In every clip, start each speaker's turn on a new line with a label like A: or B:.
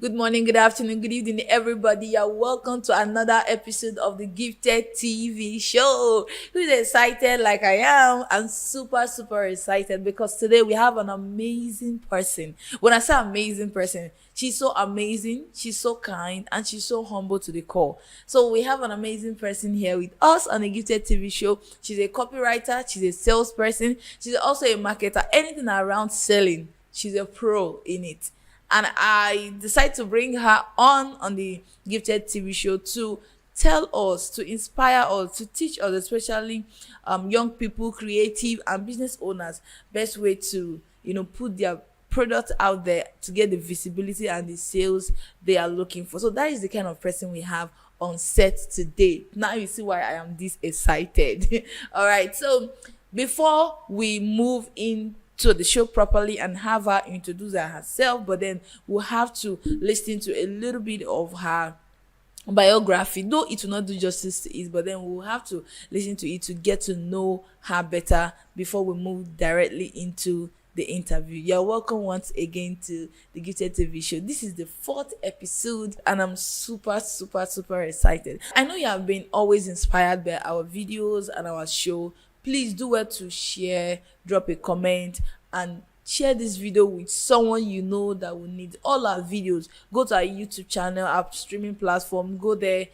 A: Good morning, good afternoon, good evening, everybody. You're welcome to another episode of the Gifted TV show. Who's excited like I am? I'm super excited because today we have an amazing person. When I say amazing person, she's so amazing, she's so kind, and she's so humble to the core. So we have an amazing person here with us on the Gifted TV show. She's a copywriter, she's a salesperson, she's also a marketer. Anything around selling, she's a pro in it. And I decided to bring her on the Gifted TV show to tell us, to inspire us, to teach us, especially young people, creative and business owners, best way to put their product out there to get the visibility and the sales they are looking for. So that is the kind of person we have on set today. Now you see why I am this excited. All right, so before we move in to the show properly and have her introduce herself, but then we'll have to listen to a little bit of her biography, though it will not do justice to it, but then we'll have to listen to it to get to know her better before we move directly into the interview. You're welcome once again to the Gifted TV show. This is the 4th episode and I'm super excited. I know you have been always inspired by our videos and our show. Please do well to share, drop a comment, and share this video with someone you know that will need all our videos. Go to our YouTube channel, our streaming platform, go there,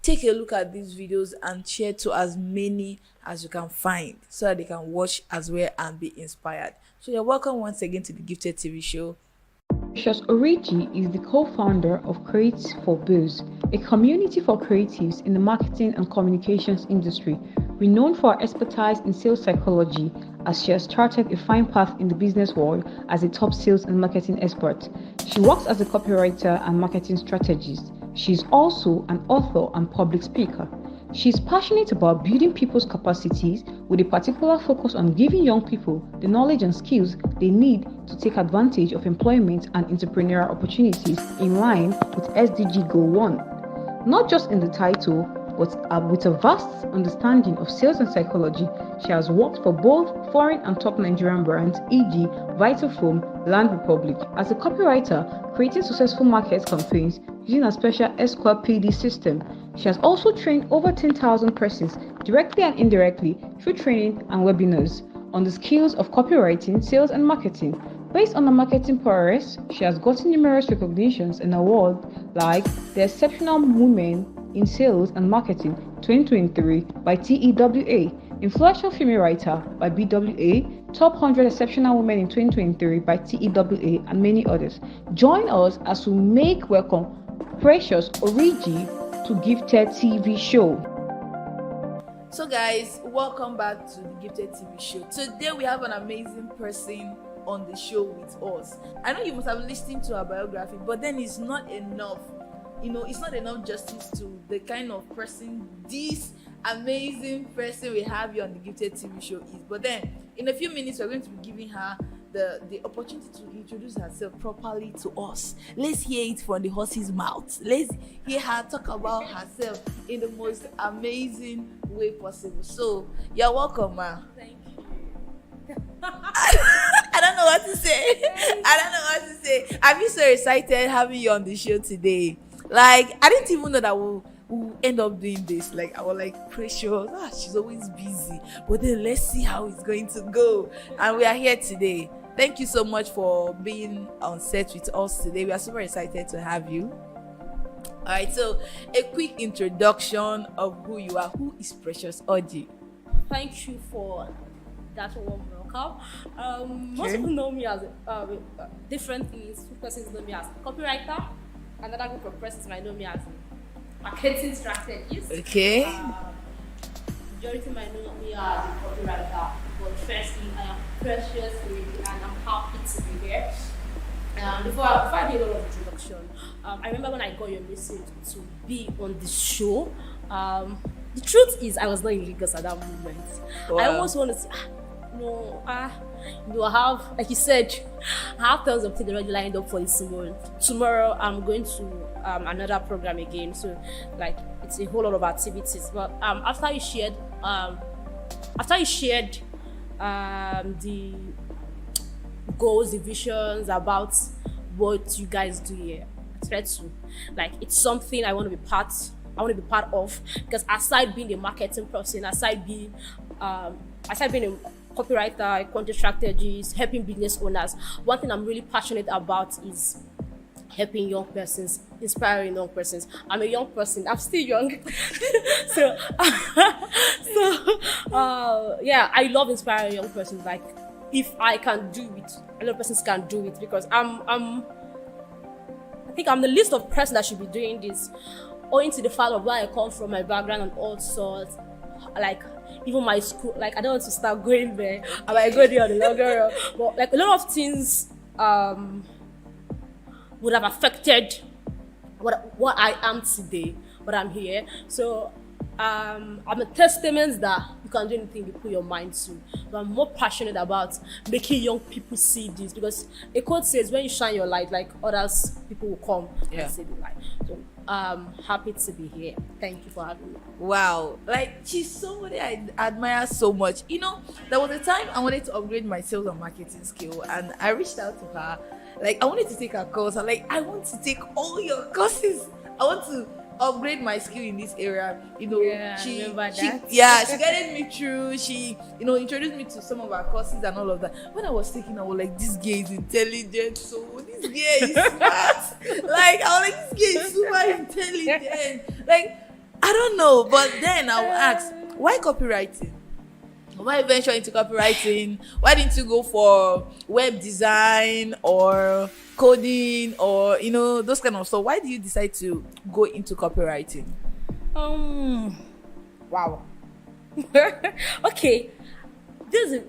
A: take a look at these videos and share to as many as you can find so that they can watch as well and be inspired. So you're welcome once again to the Gifted TV show.
B: Oriji is the co-founder of Create4 Buzz, a community for creatives in the marketing and communications industry, renowned for her expertise in sales psychology, as she has charted a fine path in the business world as a top sales and marketing expert. She works as a copywriter and marketing strategist. She is also an author and public speaker. She is passionate about building people's capacities with a particular focus on giving young people the knowledge and skills they need to take advantage of employment and entrepreneurial opportunities in line with SDG Goal 1. Not just in the title, but with a vast understanding of sales and psychology, she has worked for both foreign and top Nigerian brands, e.g. Vitafoam, Land Republic. As a copywriter, creating successful market campaigns using a special S²PD system. She has also trained over 10,000 persons directly and indirectly through training and webinars on the skills of copywriting, sales and marketing. Based on her marketing prowess, she has gotten numerous recognitions and awards like the Exceptional Women in Sales and Marketing 2023 by TEWA, Influential Female Writer by BWA, Top 100 Exceptional Women in 2023 by TEWA, and many others. Join us as we make welcome Precious Oriji to Gifted TV show.
A: So guys, welcome back to the Gifted TV show. Today we have an amazing person on the show with us. I know you must have listened to her biography, but then it's not enough. It's not enough justice to the kind of person this amazing person we have here on the Gifted TV show is. But then in a few minutes we're going to be giving her the opportunity to introduce herself properly to us. Let's hear it from the horse's mouth. Let's hear her talk about herself in the most amazing way possible. So you're welcome, ma.
C: Thank you.
A: I don't know what to say. I'm just so excited having you on the show today. Like, I didn't even know that we'll end up doing this. Like, I was like, Precious, she's always busy. But then let's see how it's going to go. And we are here today. Thank you so much for being on set with us today. We are super excited to have you. All right, so a quick introduction of who you are. Who is Precious Orji?
C: Thank you for that warm welcome. Most people know me as different things. Two persons know me as copywriter. Another group of persons might know me as marketing strategist.
A: Okay.
C: Majority might know me as a copywriter. But firstly, I am Precious Oriji and I'm happy to be here. Before I did all of the introduction, I remember when I got your message to be on the show. The truth is, I was not in Lagos at that moment. Wow. I almost wanted to I have, like you said, I have tons of things already lined up for this tomorrow. Tomorrow, I'm going to another program again. So, like, it's a whole lot of activities. But after you shared the goals, the visions about what you guys do here, attracted to. Like, it's something I want to be part of, because aside being a marketing person, aside being a copywriter, a content strategist, helping business owners, one thing I'm really passionate about is helping young persons, inspiring young persons. I'm a young person. I'm still young. Yeah, I love inspiring young persons. Like, if I can do it, a lot of persons can do it, because I think I'm the least of person that should be doing this, owing to the fact of where I come from, my background and all sorts. Like, even my school, like, I don't want to start going there. I might go there on the longer run. But like, a lot of things would have affected what I am today, but I'm here. So I'm a testament that you can do anything you put your mind to. But I'm more passionate about making young people see this, because a quote says, when you shine your light, like, others, people will come and see the light. So I'm happy to be here. Thank you for having me.
A: Wow, like, she's somebody I admire so much. You know, there was a time I wanted to upgrade my sales and marketing skill, and I reached out to her. Like, I wanted to take her course. I'm like, I want to take all your courses. I want to upgrade my skill in this area. You know, she guided me through. She, you know, introduced me to some of her courses and all of that. When I was taking, I was like, this girl is intelligent. So this girl is smart. Like, I was like, this girl is super intelligent. Like, I don't know. But then I will ask, why copywriting? Why venture into copywriting? Why didn't you go for web design or coding or, you know, those kind of stuff? Why did you decide to go into copywriting?
C: Wow. Okay, this is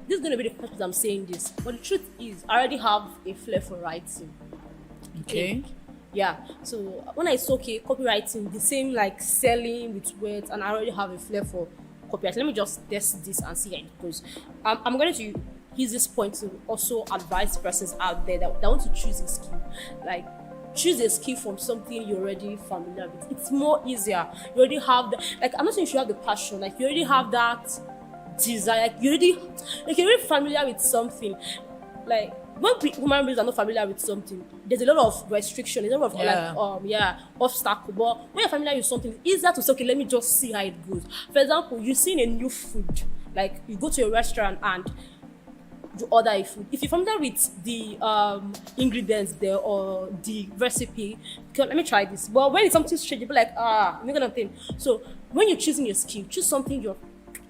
C: going to be the first time I'm saying this, but the truth is, I already have a flair for writing.
A: Okay.
C: Yeah. So when I saw copywriting, the same like selling with words, and I already have a flair for copywriting. Let me just test this and see how it goes. I'm going to use this point to also advise persons out there that want to choose a skill. Like, choose a skill from something you're already familiar with. It's more easier. You already have the, like, I'm not saying you should have the passion. Like, you already have that desire. Like, you're already familiar with something. Like, when human beings are not familiar with something, there's a lot of restriction, there's a lot of obstacle. But when you're familiar with something, it's easier to say, okay, let me just see how it goes. For example, you've seen a new food, like you go to a restaurant and you order a food. If you're familiar with the ingredients there or the recipe, let me try this. But when it's something strange, you'll be like, I'm not gonna think. So when you're choosing your skill, choose something you're,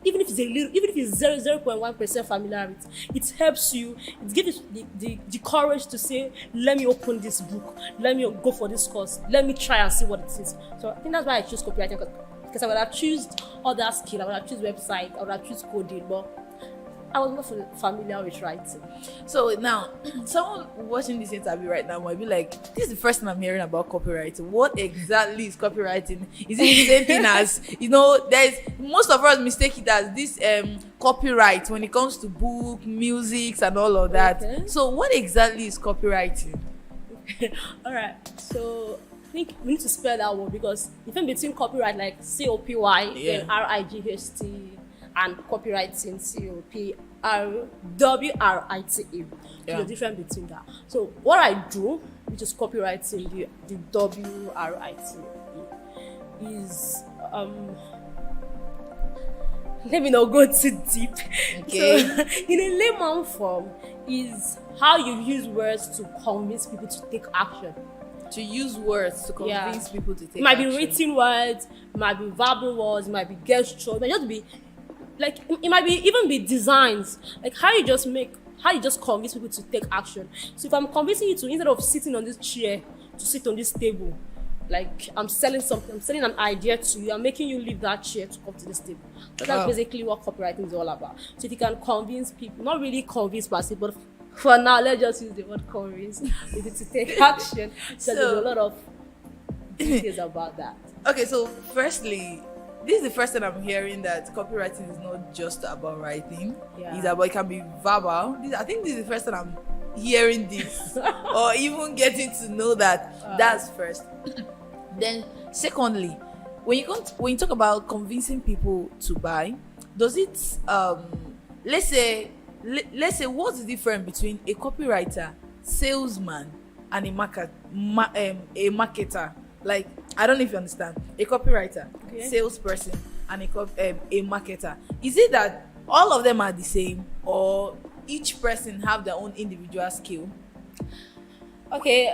C: even if it's 0.1% familiarity, it helps you. It gives you the courage to say, let me open this book, let me go for this course, let me try and see what it is. So I think that's why I choose copywriting, because I would have chosen other skill, I would have chosen website, I would have chosen coding, but I was not familiar with writing.
A: So now, someone watching this interview right now might be like, this is the first time I'm hearing about copywriting. What exactly is copywriting? Is it the same thing as, you know, most of us mistake it as this copyright when it comes to book, music, and all of that. Okay. So what exactly is copywriting?
C: All right. So I think we need to spell that word, because even between copyright, like COPY, then RIGHT, and copywriting, COPWRITE. So the difference between that. So what I do, which is copywriting, the WRITE, is let me not go too deep. Okay. So in a layman form, is how you use words to convince people to take action.
A: To use words to convince people to take action.
C: It might be written words, it might be verbal words, it might be gesture, it might just be like, it might be even be designs, like how you just convince people to take action. So if I'm convincing you to, instead of sitting on this chair, to sit on this table, like I'm selling something, I'm selling an idea to you, I'm making you leave that chair to come to this table. So that's basically what copywriting is all about. So if you can convince people, not really convince per se, but for now, let's just use the word convince people to take action. So there's a lot of details about that.
A: Okay, so firstly, this is the first time I'm hearing that copywriting is not just about writing. Yeah. It can be verbal. I think this is the first time I'm hearing this or even getting to know that. That's first. Then secondly, when you talk about convincing people to buy, does it let's say what's the difference between a copywriter, salesman, and a marketer. Like, I don't know if you understand. A copywriter, salesperson, and a marketer. Is it that all of them are the same, or each person have their own individual skill?
C: Okay,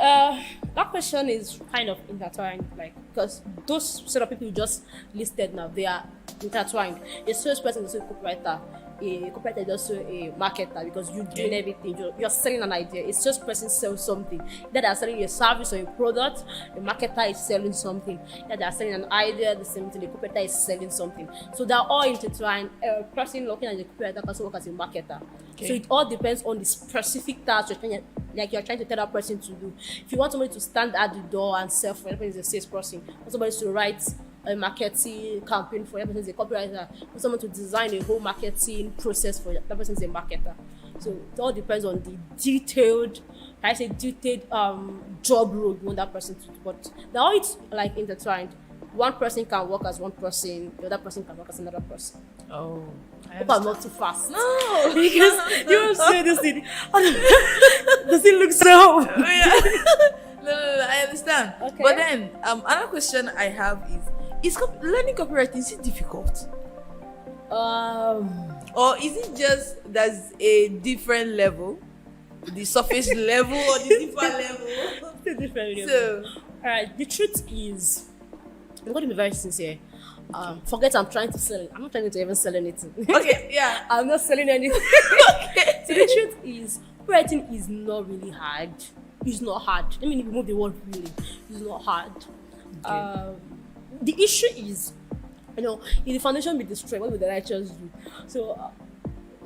C: that question is kind of intertwined, like, because those set of people you just listed now, they are intertwined. A salesperson is also a copywriter. A copywriter is also a marketer, because you're doing everything. You're selling an idea. A salesperson sells something. Either they are selling a service or a product. A marketer is selling something. Either they are selling an idea. The same thing. The copywriter is selling something. So they're all intertwined. A person looking at the copywriter can also work as a marketer. Okay. So it all depends on the specific task you're trying to tell that person to do. If you want somebody to stand at the door and sell, for example, is a salesperson. Want somebody to write a marketing campaign, for that person is a copywriter. Want someone to design a whole marketing process, for that person is a marketer. So it all depends on the detailed job role you want that person to do. But they're all like intertwined. One person can work as one person, the other person can work as another person.
A: Oh,
C: I hope I'm not too fast.
A: No,
C: because you say this thing. Does it look so?
A: No, I understand. Okay. But then another question I have is learning copywriting, is it difficult? Or is it just there's a different level, the surface level or the deeper level?
C: The different level.
A: So,
C: all right. The truth is, I'm going to be very sincere. Forget I'm trying to sell it. I'm not trying to even sell anything.
A: Okay, yeah.
C: I'm not selling anything. Okay. So the truth is, writing is not really hard. It's not hard. Let me remove the word really. It's not hard. Okay. The issue is, if the foundation be destroyed, what will the righteous do? So,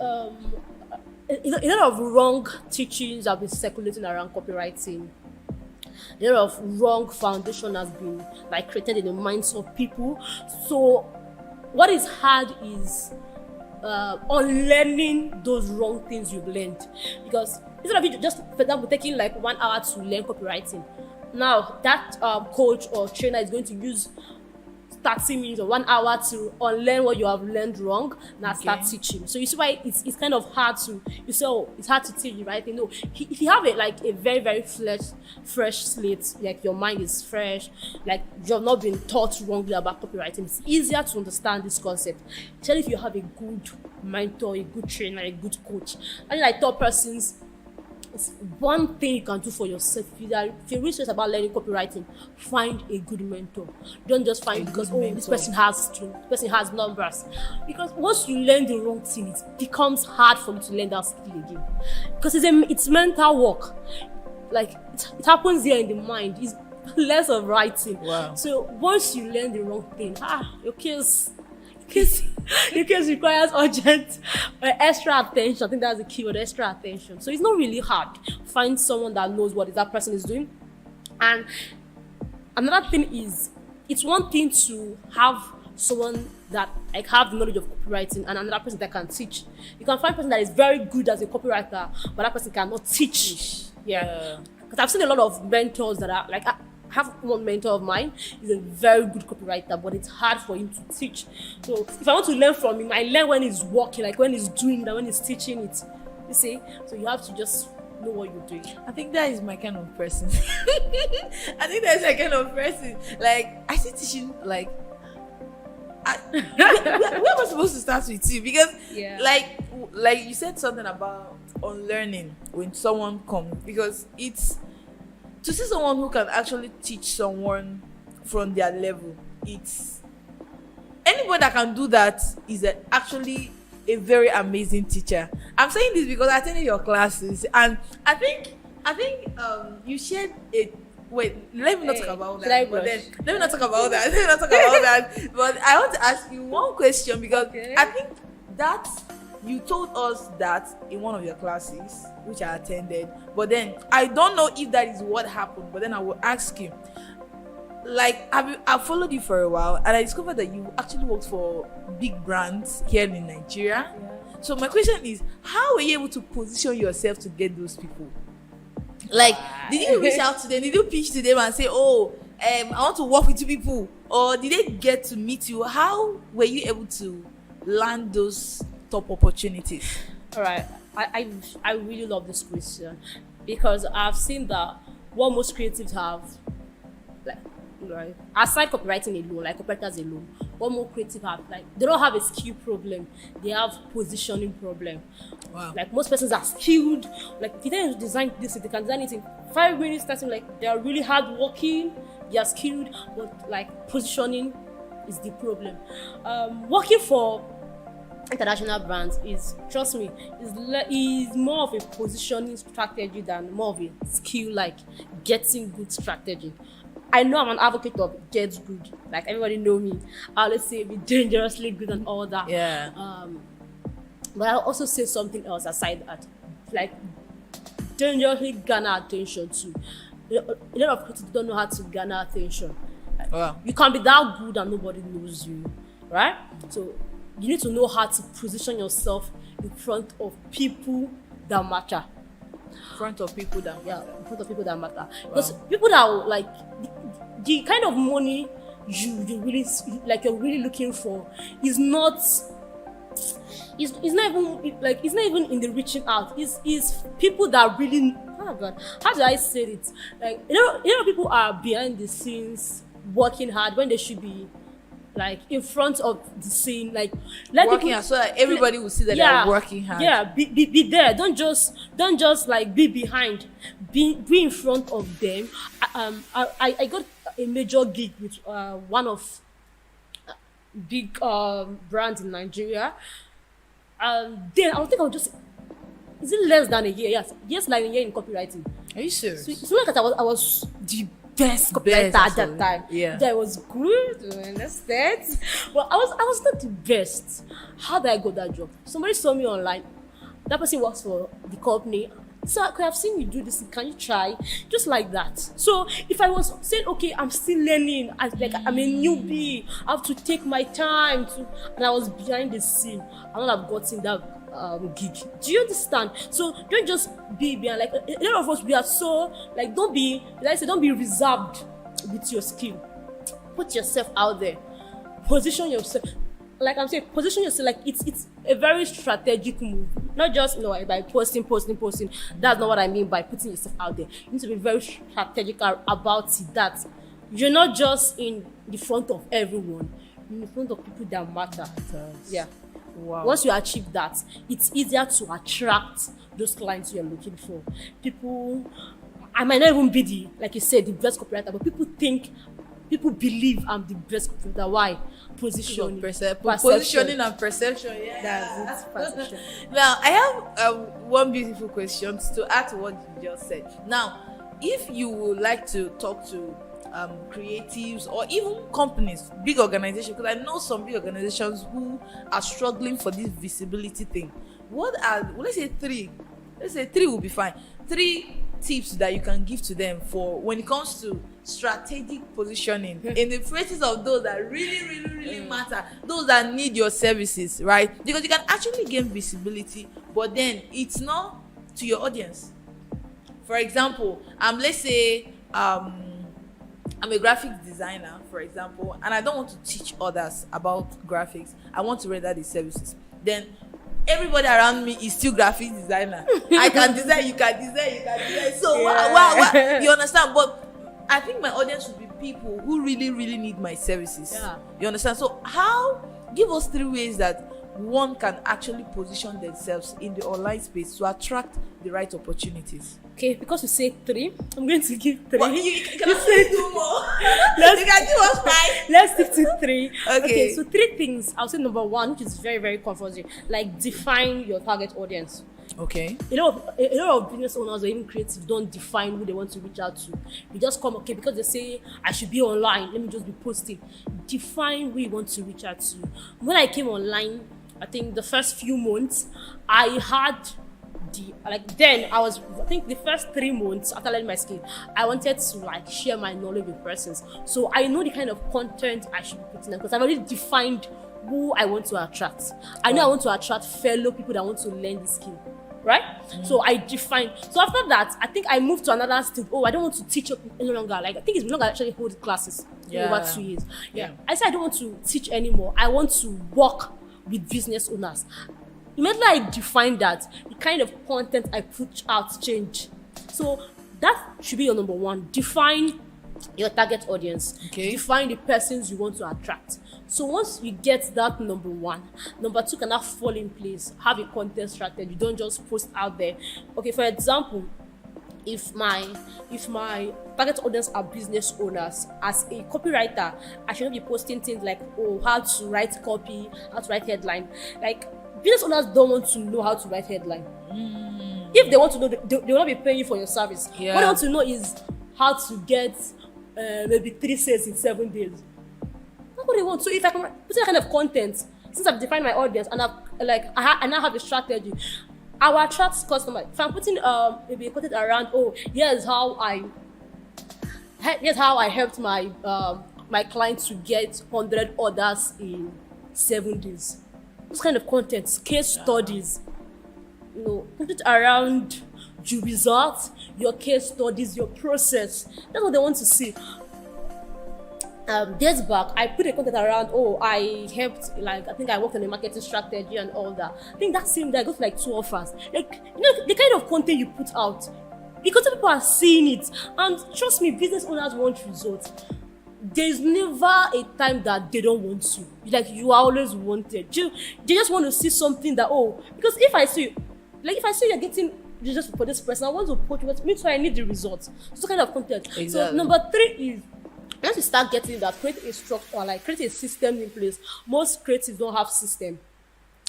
C: a lot of wrong teachings have been circulating around copywriting. A lot of wrong foundation has been created in the minds of people. So what is hard is unlearning those wrong things you've learned. Because instead of you just, for example, taking 1 hour to learn copywriting, now that coach or trainer is going to use 30 minutes or 1 hour to unlearn what you have learned wrong, now start teaching. So you see why it's kind of hard to, you say, oh, it's hard to teach you, right? No, if you have a very, very fresh slate, your mind is fresh, you've not been taught wrongly about copywriting, it's easier to understand this concept. Especially if you have a good mentor, a good trainer, a good coach. And top persons, it's one thing you can do for yourself. If you're really serious about learning copywriting, find a good mentor. Don't just find because this person has strength, this person has numbers. Because once you learn the wrong thing, it becomes hard for you to learn that skill again. Because it's mental work. It happens here in the mind. It's less of writing.
A: Wow.
C: So once you learn the wrong thing, your case requires urgent extra attention. I think that's the keyword, extra attention. So it's not really hard. Find someone that knows what that person is doing. And another thing is, it's one thing to have someone that have the knowledge of copywriting and another person that can teach. You can find a person that is very good as a copywriter, but that person cannot teach. Yeah. Because I've seen a lot of mentors that are I have one mentor of mine. He's a very good copywriter, but it's hard for him to teach. So if I want to learn from him, I learn when he's working, when he's doing it, and when he's teaching it. You see? So you have to just know what you're doing.
A: I think that is my kind of person. I think that's my kind of person. I see teaching, where am I supposed to start with you? Because, you said something about unlearning when someone comes. Because it's, to see someone who can actually teach someone from their level, it's anybody that can do that is actually a very amazing teacher. I'm saying this because I attended your classes, and I think you shared a. Wait, let me not talk about that. But then let me not talk about that. But I want to ask you one question because I think that you told us that in one of your classes, which I attended, but then I don't know if that is what happened, but then I will ask you. I've followed you for a while, and I discovered that you actually worked for big brands here in Nigeria. Yeah. So my question is, how were you able to position yourself to get those people? Did you reach out to them? Did you pitch to them and say, I want to work with you people? Or did they get to meet you? How were you able to land those top opportunities?
C: All right. I really love this question because I've seen that what most creatives have, like, right, aside copywriting alone, like copywriters alone, what more creative have, like, they don't have a skill problem, they have positioning problem.
A: Wow.
C: Like, most persons are skilled, like, if they design this, they can design it in 5 minutes, starting, like, they are really hard working, they are skilled, but like positioning is the problem. Working for international brands is, trust me, is more of a positioning strategy than more of a skill, like getting good strategy. I know I'm an advocate of get good, like everybody know me. I always say be dangerously good and all that.
A: Yeah.
C: But I'll also say something else aside that, like dangerously garner attention too. A lot of critics don't know how to garner attention. Like,
A: Wow.
C: you can be that good and nobody knows you, right? So you need to know how to position yourself in front of people that matter.
A: Front of people that
C: Yeah, in front of people that matter. Because people that will, like the kind of money you really, like, you're really looking for is not. It's not even like, it's not even in the reaching out. It's people that really, oh God, how do I say it? Like, you know people are behind the scenes working hard when they should be like in front of the scene, like let
A: working
C: people,
A: hard so that everybody will see that
C: yeah,
A: they're working hard.
C: Yeah, be there. Don't just like be behind. Be in front of them. I got a major gig with one of big brands in Nigeria. Then I think I was just, is it less than a year? Yes, like a year in copywriting.
A: Are you serious?
C: So it's not that I was the best copywriter at that time.
A: Yeah.
C: That was good, you understand? But I was not the best. How did I got that job? Somebody saw me online. That person works for the company. So I could have seen you do this. Can you try? Just like that. So if I was saying, okay, I'm still learning, I'm a newbie, I have to take my time to, and I was behind the scene, I would have gotten that gig. Do you understand? So don't just be behind. Like a lot of us, we are so like, don't be reserved with your skill. Put yourself out there. Position yourself. Like I'm saying, position yourself. Like it's a very strategic move. Not just by posting. That's not what I mean by putting yourself out there. You need to be very strategic about it. That you're not just in the front of everyone. You're in the front of people that matter. Yeah.
A: Wow.
C: Once you achieve that, it's easier to attract those clients you're looking for. People, I might not even be like you said, the best copywriter, but people believe I'm the best copywriter. Why? Positioning.
A: Positioning and perception. Yeah.
C: That's it. Perception.
A: Now, I have one beautiful question to add to what you just said. Now, if you would like to talk to creatives or even companies, big organizations, because I know some big organizations who are struggling for this visibility thing. Let's say three will be fine. 3 tips that you can give to them for when it comes to strategic positioning in the faces of those that really matter, those that need your services, right? Because you can actually gain visibility, but then it's not to your audience. For example, let's say I'm a graphic designer, for example, and I don't want to teach others about graphics. I want to render the services. Then everybody around me is still graphic designer. I can design, you can design. So wow, you understand? But I think my audience would be people who really need my services.
C: Yeah.
A: You understand? So give us 3 ways that one can actually position themselves in the online space to attract the right opportunities.
C: Okay, because you say 3, I'm going to give 3.
A: Well, you can say 2 more. You can give us 5.
C: Let's stick to 3.
A: Okay.
C: So 3 things. I'll say number 1, which is very, very confusing. Like, define your target audience.
A: Okay.
C: A lot of business owners or even creatives don't define who they want to reach out to. They just come, okay, because they say I should be online, let me just be posting. Define who you want to reach out to. When I came online, I think the first few months, I had I think the first 3 months after learning my skill, I wanted to share my knowledge with persons. So I know the kind of content I should be putting in because I've already defined who I want to attract. I know I want to attract fellow people that want to learn the skill, right? So I defined. So after that, I think I moved to another stage. I don't want to teach any longer. I think it's no longer actually hold classes over 2 years. Yeah. I said I don't want to teach anymore. I want to work with business owners. Immediately I defined that, the kind of content I put out changed. So That should be your number one. Define your target audience.
A: Okay.
C: Define the persons you want to attract. So once you get that number one, number two can now fall in place. Have a content strategy. Don't just post out there. Okay, for example, if my target audience are business owners, as a copywriter, I should not be posting things like, oh, how to write copy, how to write headline. Like, business owners don't want to know how to write headline. If they want to know, they will not be paying you for your service.
A: Yeah.
C: What they want to know is how to get maybe 3 sales in 7 days. That's what they want. So if I can put that kind of content, since I've defined my audience and I now have a strategy, I will attract customers. If I'm putting maybe content around, oh, here's how I helped my my client to get 100 orders in 7 days. Those kind of content, case studies, put it around your results, your case studies, your process. That's what they want to see. Days back, I put a content around, oh, I helped, I think I worked on a marketing strategy and all that. I think that same day I got 2 offers. The kind of content you put out, because people are seeing it, and trust me, business owners want results. There's never a time that they don't want to. You are always wanted. They just want to see something that, oh, because if I see you're getting just for this person, I want to put you, me too, I need the results. So kind of content.
A: Exactly.
C: So number 3 is, once you start getting that, create a structure, create a system in place. Most creatives don't have system.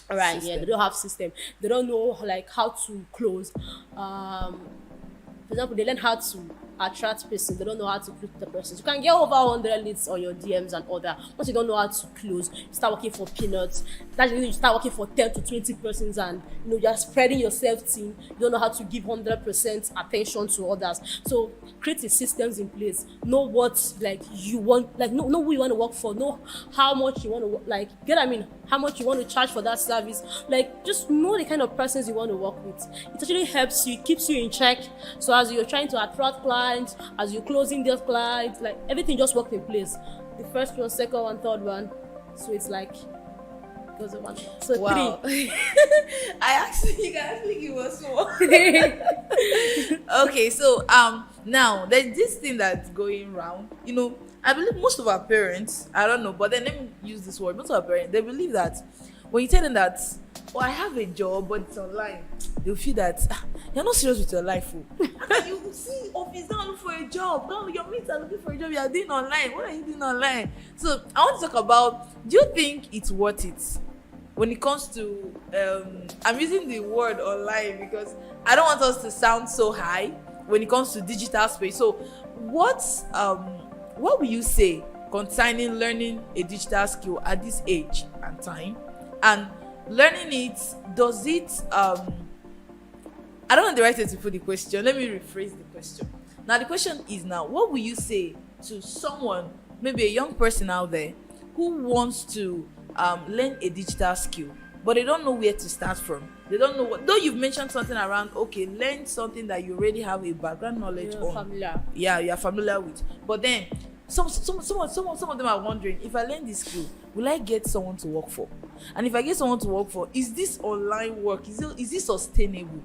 C: All right, yeah, they don't have system. They don't know how to close. For example, they learn how to attract persons. They don't know how to close the persons. You can get over 100 leads on your DMs and all that. Once you don't know how to close, you start working for peanuts. That's when you start working for 10 to 20 persons, and you're spreading yourself thin. You don't know how to give 100% attention to others. So create the systems in place. Know what you want, know who you want to work for. Know how much you want to how much you want to charge for that service. Just know the kind of persons you want to work with. It actually helps you, keeps you in check. So as you're trying to attract clients, as you're closing those clients, everything just works in place. The first one, second one, third one. So it's goes on. So
A: wow.
C: 3.
A: You can actually give us more. Okay, so now there's this thing that's going around. I believe most of our parents, I don't know, but then let me use this word. Most of our parents, they believe that when you tell them that, oh, I have a job, but it's online, they'll feel that you're not serious with your life. You see office, don't look for a job. Your mates are looking for a job. You are doing online. What are you doing online? So I want to talk about, do you think it's worth it when it comes to I'm using the word online because I don't want us to sound so high when it comes to digital space. So what will you say concerning learning a digital skill at this age and time? And learning it, does it I don't know the right way to put the question. Let me rephrase the question. Now the question is, what will you say to someone, maybe a young person out there, who wants to learn a digital skill, but they don't know where to start from? They don't know what, though you've mentioned something around, okay, learn something that you already have a background knowledge on.
C: Familiar.
A: Yeah, you're familiar with. But then some of them are wondering, if I learn this skill, will I get someone to work for? And if I get someone to work for, is this online work? Is this sustainable?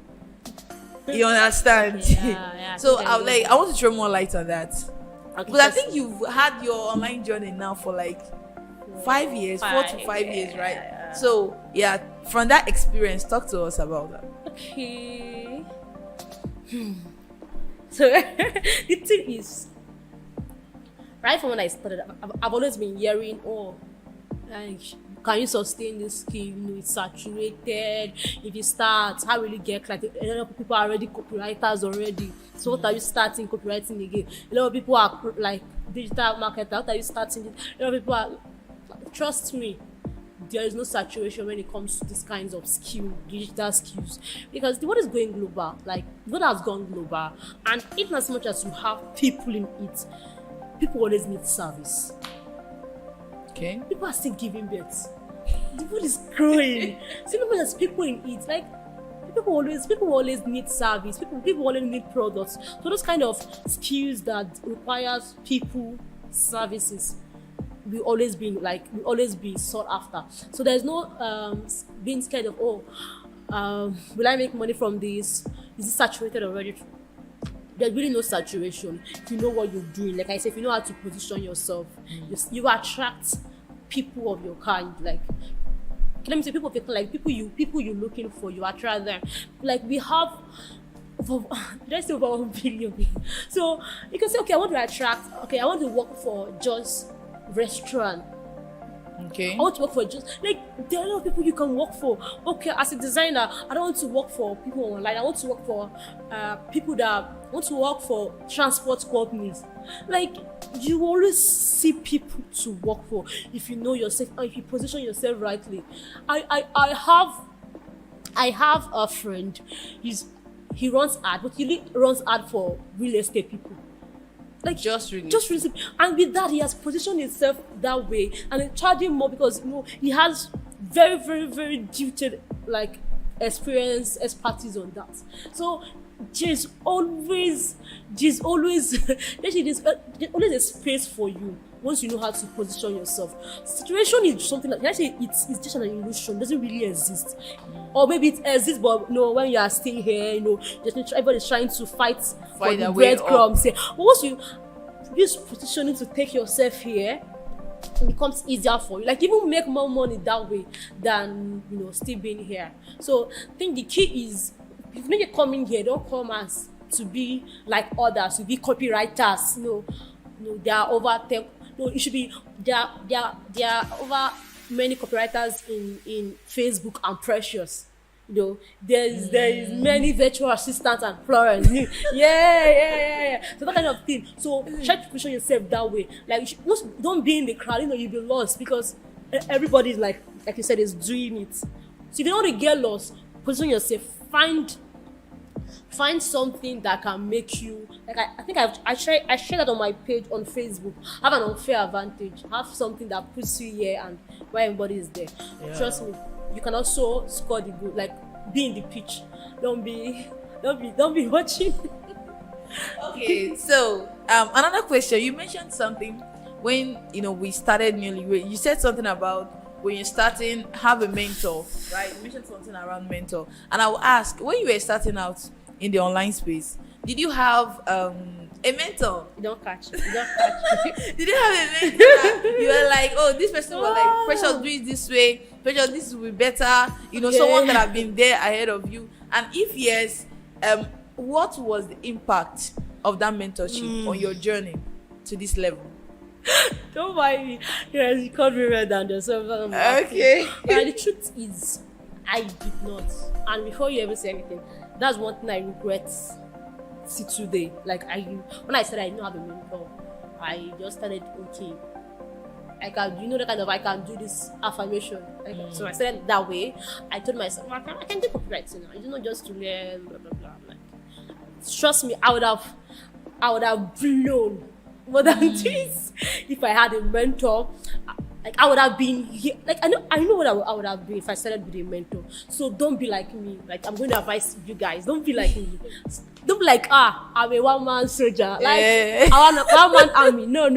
A: You understand?
C: Yeah,
A: So I want to throw more light on that.
C: Okay,
A: But I think you've had your online journey now for 5 years, 4 to 5 years, right?
C: Yeah.
A: So from that experience, talk to us about that.
C: Okay. So the thing is, right from when I started, I've always been hearing, oh, can you sustain this skill? It's saturated. If you start, how will you get clients? A lot of people are already copywriters already. So what are you starting copywriting again? A lot of people are digital marketers. What are you starting? A lot of people are, trust me, there is no saturation when it comes to these kinds of digital skills, because the world is going global. The world has gone global, and even as much as you have people in it, people always need service.
A: Okay.
C: People are still giving birth. The world is growing. So there's people in it. People always need service. People always need products. So those kind of skills that requires people services will always be sought after. So there's no being scared of, will I make money from this? Is it saturated already? there's really no saturation. If you know what you're doing, like I said, if you know how to position yourself, you attract people of your kind. Like, let me say, people you're looking for, you attract them. Like, we have let's say over 1 billion people. So you can say, okay, I want to work for just restaurant.
A: Okay.
C: I want to work for just, like, there are a lot of people you can work for. Okay, as a designer, I don't want to work for people online. I want to work for people that want to work for transport companies. Like, you always see people to work for if you know yourself and if you position yourself rightly. I have a friend. He runs ad, but he runs ad for real estate people. Like, just real estate. And with that, he has positioned himself that way, and they charge him more because, you know, he has very, very, very detailed, like, experience, expertise on that. So there's always there's always a space for you once you know how to position yourself. Situation is something like, I say, it's just an illusion, doesn't really exist. Or maybe it exists, but no, when you are still here, you know, everybody's trying to fight for the breadcrumbs. But once you use positioning to take yourself here, it becomes easier for you. Like, even make more money that way than, you know, still being here. So I think the key is, if you come in here, don't come as to be like others, to be copywriters. No, there are over 10. No, it should be there are over many copywriters in Facebook and Precious. You know, there is many virtual assistants and Florence. Yeah. So that kind of thing. So try to position yourself that way. Like, don't be in the crowd. You know, you'll be lost because everybody's like you said, is doing it. So if you don't want to get lost, position yourself. Find something that can make you, like, I think I shared that on my page on Facebook. Have an unfair advantage. Have something that puts you here and where everybody is there. Yeah. Trust me, you can also score the goal. Like, be in the pitch. Don't be watching.
A: Okay, so another question. You mentioned something when, you know, we started newly. You said something about when you're starting, have a mentor, right? You mentioned something around mentor, and I will ask, when you were starting out in the online space, did you have a mentor?
C: You don't catch.
A: Did you have a mentor? You were like, oh, this person was like, Precious, do it this way. Precious, this will be better. You know, someone that have been there ahead of you. And if yes, what was the impact of that mentorship on your journey to this level?
C: Don't mind me. Yes, you called me red and yourself.
A: Okay.
C: But the truth is, I did not. And before you ever say anything, that's one thing I regret till today. Like, when I said I didn't have a mentor, I just started, okay, I can do this affirmation. So I said it that way. I told myself, I can do copywriting now. It's not just to learn, blah, blah, blah. Like, trust me, I would have blown more than this if I had a mentor. Like, I would have been here. Like, I know what I would have been if I started with a mentor. So don't be like me. Like, I'm going to advise you guys. Don't be like me. Don't be like, I'm a one-man soldier. Like, I want a one-man army. No.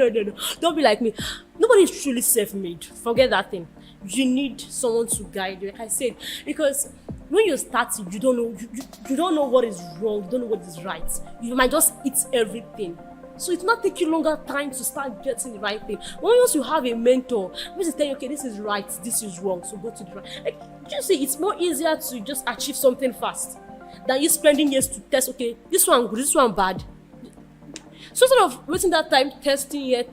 C: Don't be like me. Nobody is truly self-made. Forget that thing. You need someone to guide you. Like I said, because when you're starting, you don't know what is wrong. You don't know what is right. You might just eat everything. So it might take you longer time to start getting the right thing. Once you have a mentor, who's telling you, okay, this is right, this is wrong, so go to the right. Like, you see, it's more easier to just achieve something fast than you spending years to test, okay, this one good, this one bad. So instead of wasting that time testing here,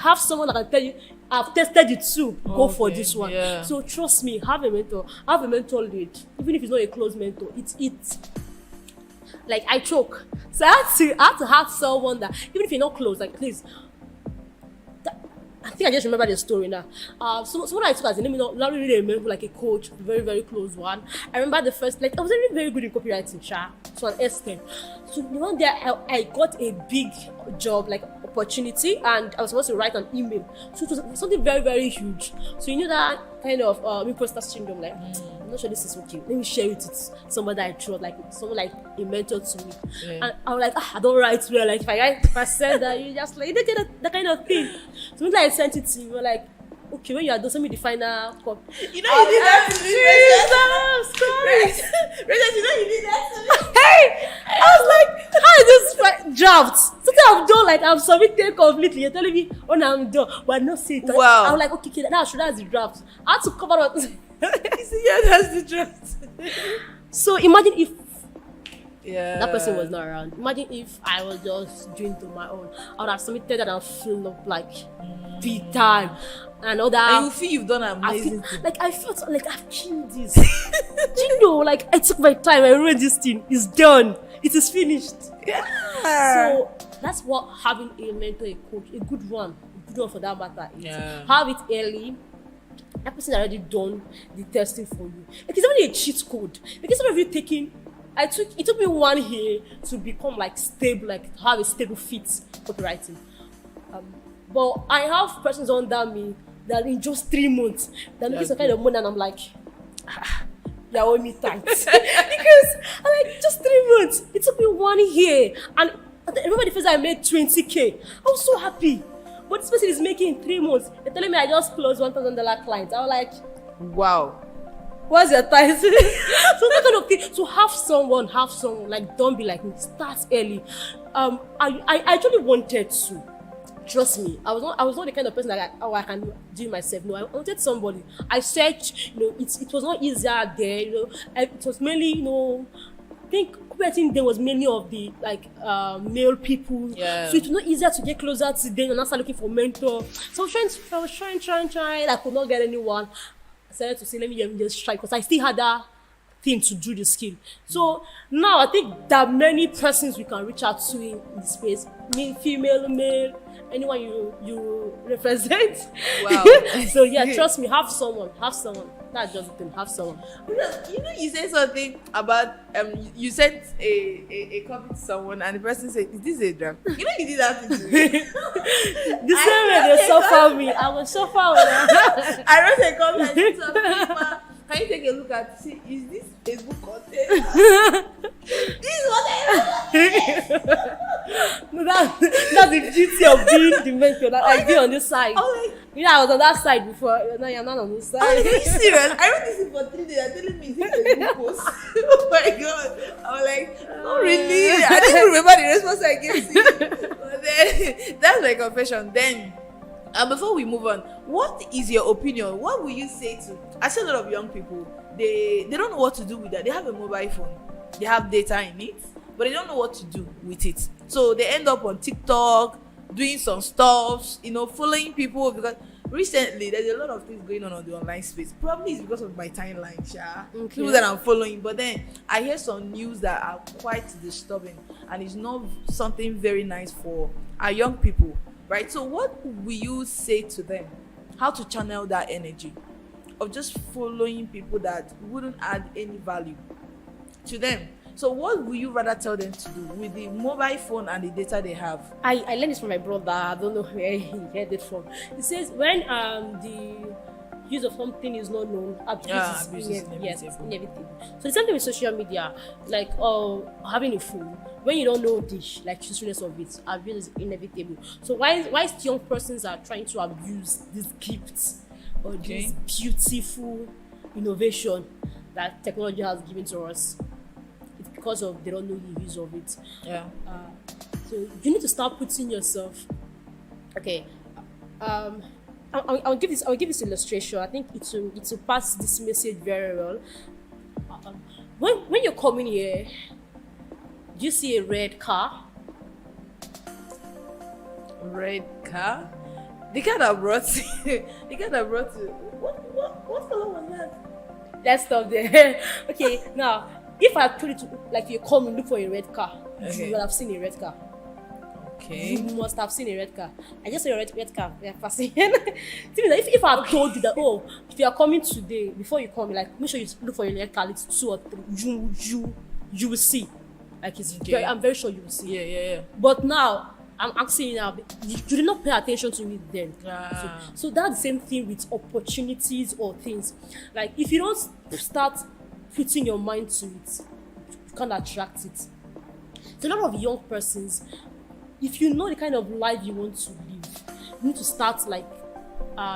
C: have someone that can tell you, I've tested it too, go for this one. Yeah. So trust me, have a mentor lead. Even if it's not a close mentor, it's like, I choke. So I had to have someone that, even if you're not close, like, please. I think I just remember the story now. So what I took as a name, not really remember, like a coach, very, very close one. I remember the first, like, I was really very good in copywriting, so an S². So the one day I got a big job, like, opportunity, and I was supposed to write an email. So it was something very, very huge. So you know that kind of imposter syndrome, like, I'm not sure this is okay. Let me share it with somebody I trust, like someone like a mentor to me. Yeah. And I was like, I don't write well. Like, if I said that, you just like, you get that kind of thing. So when I sent it to you, you were like, okay, when you are done, send me the final copy.
A: You know, you did that to me.
C: Jesus Christ.
A: Rachel, you know, you did that to me.
C: Hey, I was like, how is this drafts? Something I've done, like I've submitted completely. You're telling me when I'm done, but I not see it.
A: Wow.
C: I'm like, okay, that's the draft. I had to cover up.
A: You see, yeah, that's the truth.
C: So imagine if
A: That
C: that person was not around. Imagine if I was just doing it on my own. I would have submitted that and filled up like big time and all that.
A: And you feel you've done amazing.
C: I felt like I've killed this. Do you know? Like I took my time. I wrote this thing. It's done. It is finished.
A: Yeah.
C: So that's what having a mentor, a coach, a good one for that matter. Is.
A: Yeah.
C: Have it early. That person already done the testing for you. Like it's only a cheat code. Like instead of you taking, it took me 1 year to become like stable, like to have a stable fit copywriting. But I have persons under me that in just 3 months they're making some kind of money, and I'm like, you owe me thanks. Because I'm like, just 3 months. It took me 1 year, and I remember the first time I made 20K. I was so happy. But this person is making in 3 months. They're telling me I just closed $1,000 clients. I was like,
A: wow.
C: What's your time? So that kind of thing. So have someone, like don't be like me. Start early. I actually wanted to. Trust me, I was not the kind of person that I can do it myself. No, I wanted somebody. I searched, it was not easier there, it was mainly, I think there was many of the male people.
A: Yeah.
C: So it was not easier to get closer to them and I started looking for mentor. So I was trying. I could not get anyone. I started to say, let me just try, because I still had that thing to do the skill. So now I think there are many persons we can reach out to in this space. Me, female, male, anyone you represent.
A: Wow.
C: So yeah, trust me, have someone. That's just the thing, have someone.
A: You said something about you sent a copy to someone and the person said, is this a draft? You did that to me.
C: The same way they suffer me, I will suffer with them.
A: I wrote a comment to some people. Can you take a look at see, is this Facebook content? This is what I
C: No, that's the beauty of being the mentor. That I be on this side.
A: I
C: was on that side before. Now you're not on this side.
A: Are you serious? I wrote this thing for 3 days. You're telling me it's a Facebook post. Oh my god. I was like, oh really? I didn't remember the response I gave to you. But then that's my confession. Then before we move on, what is your opinion? What will you say to? I see a lot of young people. They don't know what to do with that. They have a mobile phone. They have data in it, but they don't know what to do with it. So they end up on TikTok doing some stuff, following people, because recently there's a lot of things going on the online space. Probably it's because of my timeline,
C: okay.
A: People that I'm following. But then I hear some news that are quite disturbing, and it's not something very nice for our young people, right? So what will you say to them? How to channel that energy of just following people that wouldn't add any value to them? So what will you rather tell them to do with the mobile phone and the data they have?
C: I learned this from my brother. I don't know where he heard it from. He says when the use of something is not known, abuse is inevitable. So the same thing with social media, like having a phone. When you don't know this, like truthfulness of it, abuse is inevitable. So why young persons are trying to abuse these gifts or this beautiful innovation that technology has given to us? It's because of they don't know the use of it.
A: Yeah.
C: So you need to start putting yourself. Okay. I'll give this illustration. I think it will pass this message very well. When you're coming here, do you see a red car?
A: Red car? The car that brought you. What color was that?
C: Let's stop there. Okay, now if I told you to you're coming, look for a red car, you will have seen a red car.
A: Okay.
C: You must have seen a red car. I just saw a red car. Yeah, passing. If I told you that, if you are coming today, before you come, make sure you look for a red car. It's 2 or 3. You will see. I'm very sure you will see.
A: Yeah.
C: But now I'm asking you now. You did not pay attention to me then. So that's the same thing with opportunities or things. Like if you don't start putting your mind to it, you can't attract it. So a lot of young persons, if you know the kind of life you want to live, you need to start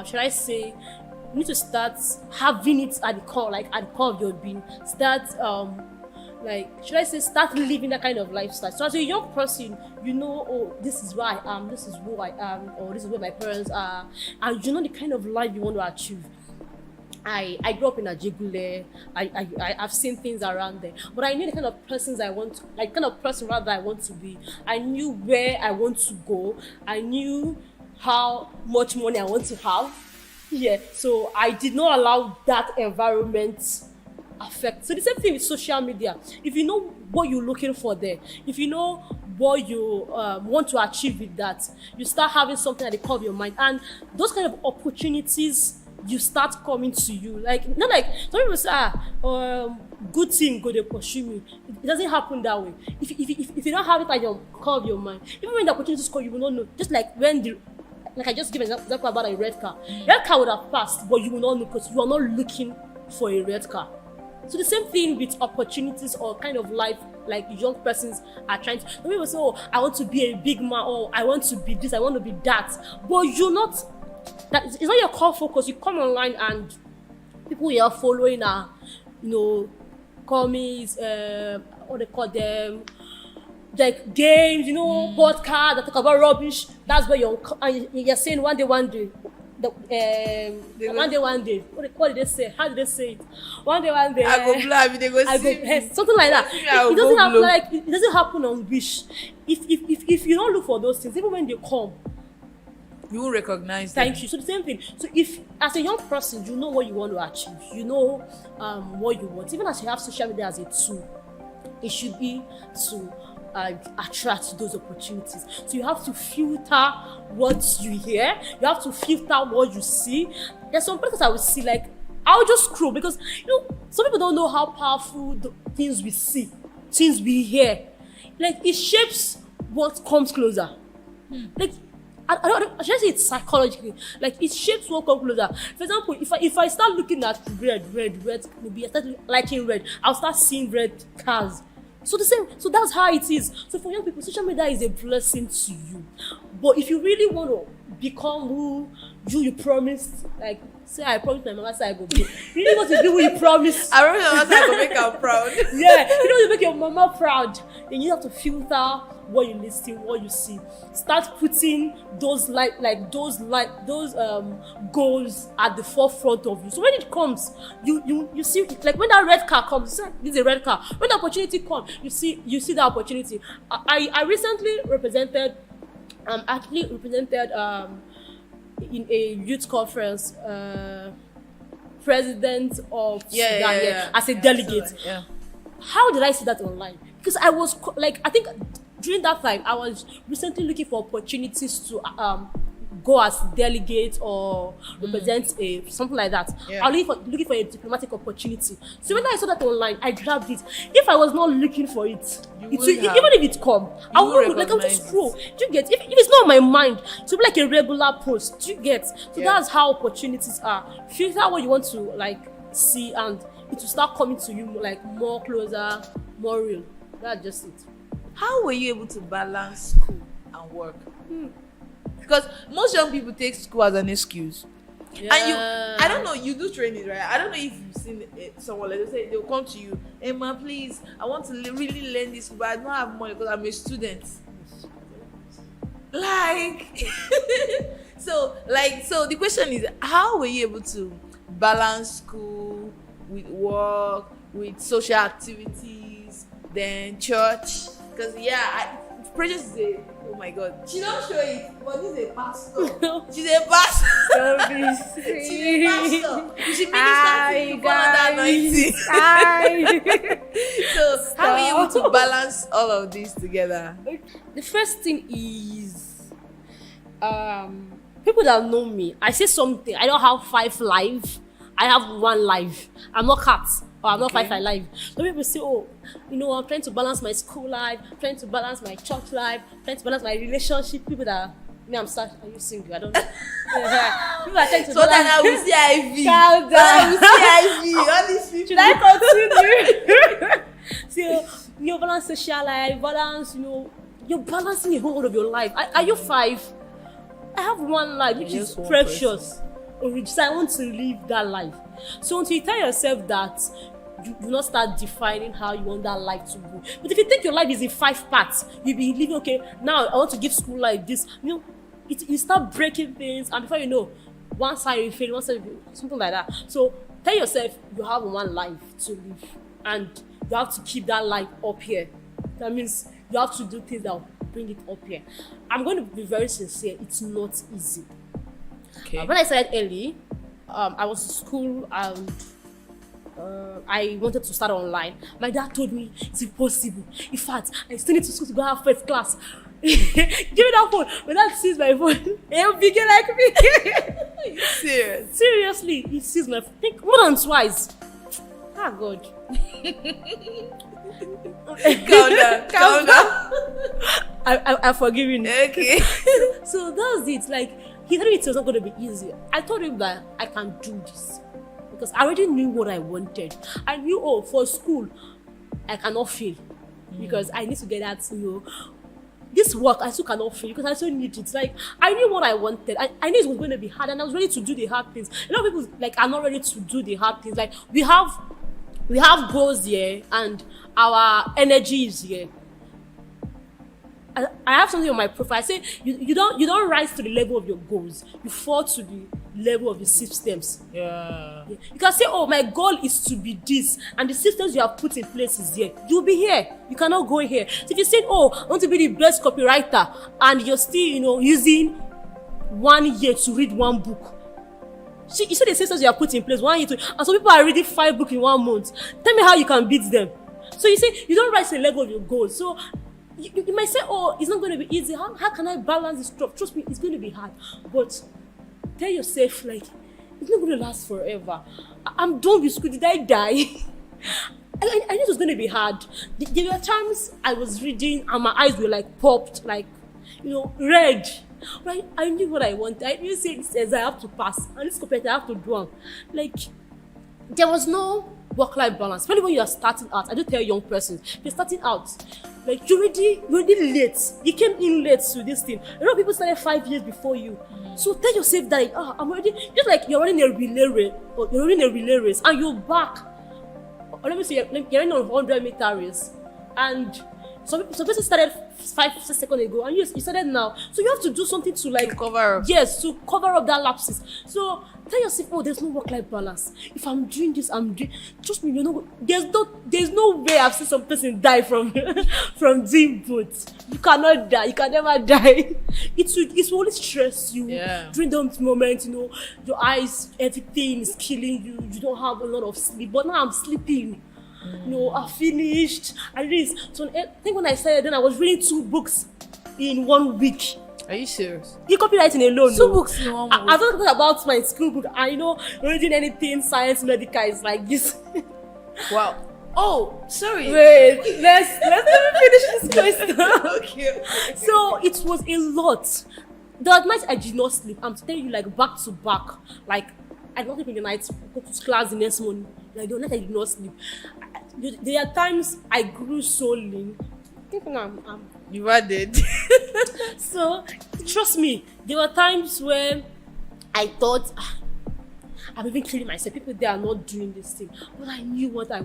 C: should I say, you need to start having it at the core, like at the core of your being. Start should I say, start living that kind of lifestyle. So as a young person, you know, oh, this is where I am, this is who I am, or this is where my parents are, and you know the kind of life you want to achieve. I grew up in Ajigule. I've seen things around there, but I knew the kind of persons I want to, like kind of person rather I want to be. I knew where I want to go. I knew how much money I want to have. Yeah, so I did not allow that environment affect. So the same thing with social media. If you know what you're looking for there, if you know what you want to achieve with that, you start having something at the core of your mind, and those kind of opportunities you start coming to you. Like, not like some people say, good thing go they pursue me. It doesn't happen that way. If you don't have it at your core of your mind, even when the opportunities come, you will not know. Just like when like I just give an example about a red car. Red car would have passed, but you will not know because you are not looking for a red car. So the same thing with opportunities or kind of life, like young persons are trying to. Some people say, oh, I want to be a big man, or I want to be this, I want to be that. But you're not. That it's not your core focus. You come online and people you are following are, you know, comics, what they call them, like games, you know, podcasts that talk about rubbish. That's where you're saying one day. One day. What did they say? How did they say it? One day.
A: I go blab, they go see
C: something like that. It doesn't happen. Like it doesn't happen on wish. If you don't look for those things, even when they come,
A: you will recognize them.
C: Thank you. So the same thing. So if as a young person, you know what you want to achieve, you know what you want. Even as you have social media as a tool, it should be to attract those opportunities. So you have to filter what you hear. You have to filter what you see. There's some places I will see, like I'll just scroll because you know some people don't know how powerful the things we see, things we hear. Like it shapes what comes closer. Like I should say it's psychologically. Like it shapes what comes closer. For example, if I start looking at red, maybe I start liking red, I'll start seeing red cars. So the same. So that's how it is. So for young people, social media is a blessing to you. But if you really want to become who you promised, like say I promised my mama say I go be. You really want to be who you promised.
A: I promised my mama say I go make her proud.
C: Yeah, you know, to make your mama proud, then you have to filter what you listen, what you see. Start putting those those goals at the forefront of you. So when it comes, you see, like when that red car comes, this is a red car. When the opportunity comes, you see the opportunity. I recently represented in a youth conference, president of Sudan as a delegate.
A: Yeah.
C: How did I see that online? Because I was like, I think during that time I was recently looking for opportunities to go as delegate or represent something like that. I was looking for a diplomatic opportunity. So when I saw that online, I grabbed it. If I was not looking for it, even if it come, I would like, I'll just scroll. Do you get? If it's not on my mind, to be like a regular post. Do you get? So that's how opportunities are. Filter what you want to like see, and it will start coming to you like more closer, more real. That's just it.
A: How were you able to balance school and work? Because most young people take school as an excuse. Yeah. And I don't know, you do training, right? I don't know if you've seen someone, like they say, they'll come to you, Emma, please, I want to really learn this, but I don't have money because I'm a student. Like, so the question is, how were you able to balance school with work, with social activities, then church? Because Precious is a, oh my god, she don't show it, but this is a pastor. She's a pastor. She's a pastor. She ministers to fall under anointing. So how are you able to balance all of this together?
C: The first thing is people that know me, I say something, I don't have 5 lives, I have 1 life. I'm not cat. Or I'm not 5 alive. So people say, oh, you know, I'm trying to balance my school life, trying to balance my church life, trying to balance my relationship. People that I'm starting. Are you single? I don't know. People are trying to
A: so then I will see Ivy.
C: Calm down.
A: I will see Ivy. All these people.
C: Should I continue? So you balance social life, balance. You know, you're balancing the whole of your life. Are you 5? I have 1 life, which is precious. Oriji, I want to live that life. So until you tell yourself that, you do not start defining how you want that life to go. But if you think your life is in 5 parts, you'll be living, okay, now I want to give school like this. You start breaking things, and before you know, one side you fail, one side you fail, something like that. So tell yourself you have one life to live, and you have to keep that life up here. That means you have to do things that will bring it up here. I'm going to be very sincere, it's not easy.
A: Okay.
C: When I started early, I was in school and I wanted to start online. My dad told me it's impossible. In fact, I still need to school to go have first class. Give me that phone. My dad sees my phone. He'll begin like me.
A: Serious.
C: Seriously, he sees my phone. Think more than twice. Ah, God.
A: Calm down.
C: I'm forgiving.
A: Okay.
C: So that's it. Like, he told me it was not going to be easy. I told him that I can do this. Because I already knew what I wanted. I knew, for school, I cannot fail. Because I need to get that, this work I still cannot fail because I still need it. Like, I knew what I wanted. I knew it was going to be hard, and I was ready to do the hard things. A lot of people are not ready to do the hard things. Like, we have goals here, and our energy is here. I have something on my profile. I say you don't rise to the level of your goals. You fall to the level of the systems.
A: Yeah.
C: You can say, my goal is to be this, and the systems you have put in place is here. You'll be here. You cannot go here. So if you say, I want to be the best copywriter, and you're still, using 1 year to read 1 book. See, you see the systems you have put in place 1 year to, and some people are reading 5 books in 1 month. Tell me how you can beat them. So you say you don't rise to the level of your goals. So you might say, it's not going to be easy. How can I balance this stuff? Trust me, it's going to be hard. But tell yourself, it's not going to last forever. I'm done with school. Did I die? I knew it was going to be hard. There were times I was reading and my eyes were popped, red. But I knew what I wanted. I knew this I have to pass. And this competitor I have to do. There was no work-life balance. Especially when you are starting out. I do tell young persons, if you're starting out, you're already late. You came in late to this thing. A lot of people started 5 years before you. So tell yourself that I'm already, just like you're running a relay race, and you're back. Or let me say you're running a 100-meter race, and some people started 5 seconds ago, and you started now. So you have to do something to
A: cover up.
C: Yes, to cover up that lapses. So tell yourself, there's no work-life balance. If I'm doing this, I'm doing. Trust me, there's no way I've seen some person die from doing both. You cannot die. You can never die. It will only stress you.
A: Yeah.
C: During those moments, your eyes, everything is killing you. You don't have a lot of sleep. But now I'm sleeping. I finished at least. So I think when I started, then I was reading 2 books in 1 week.
A: Are you serious?
C: You copywriting alone.
A: 2 books in 1 week.
C: I'm not talking about my school book. Reading anything science, medical is like this.
A: Wow. Oh, sorry.
C: Wait, let's let me finish this question.
A: Okay.
C: So it was a lot. The night I did not sleep. I'm telling you, back to back. I did not sleep in the night. Go to class the next morning. The night I did not sleep. There are times I grew so lean. I think
A: You are dead.
C: So trust me, there were times where I thought I'm even killing myself. People they are not doing this thing, but I knew what I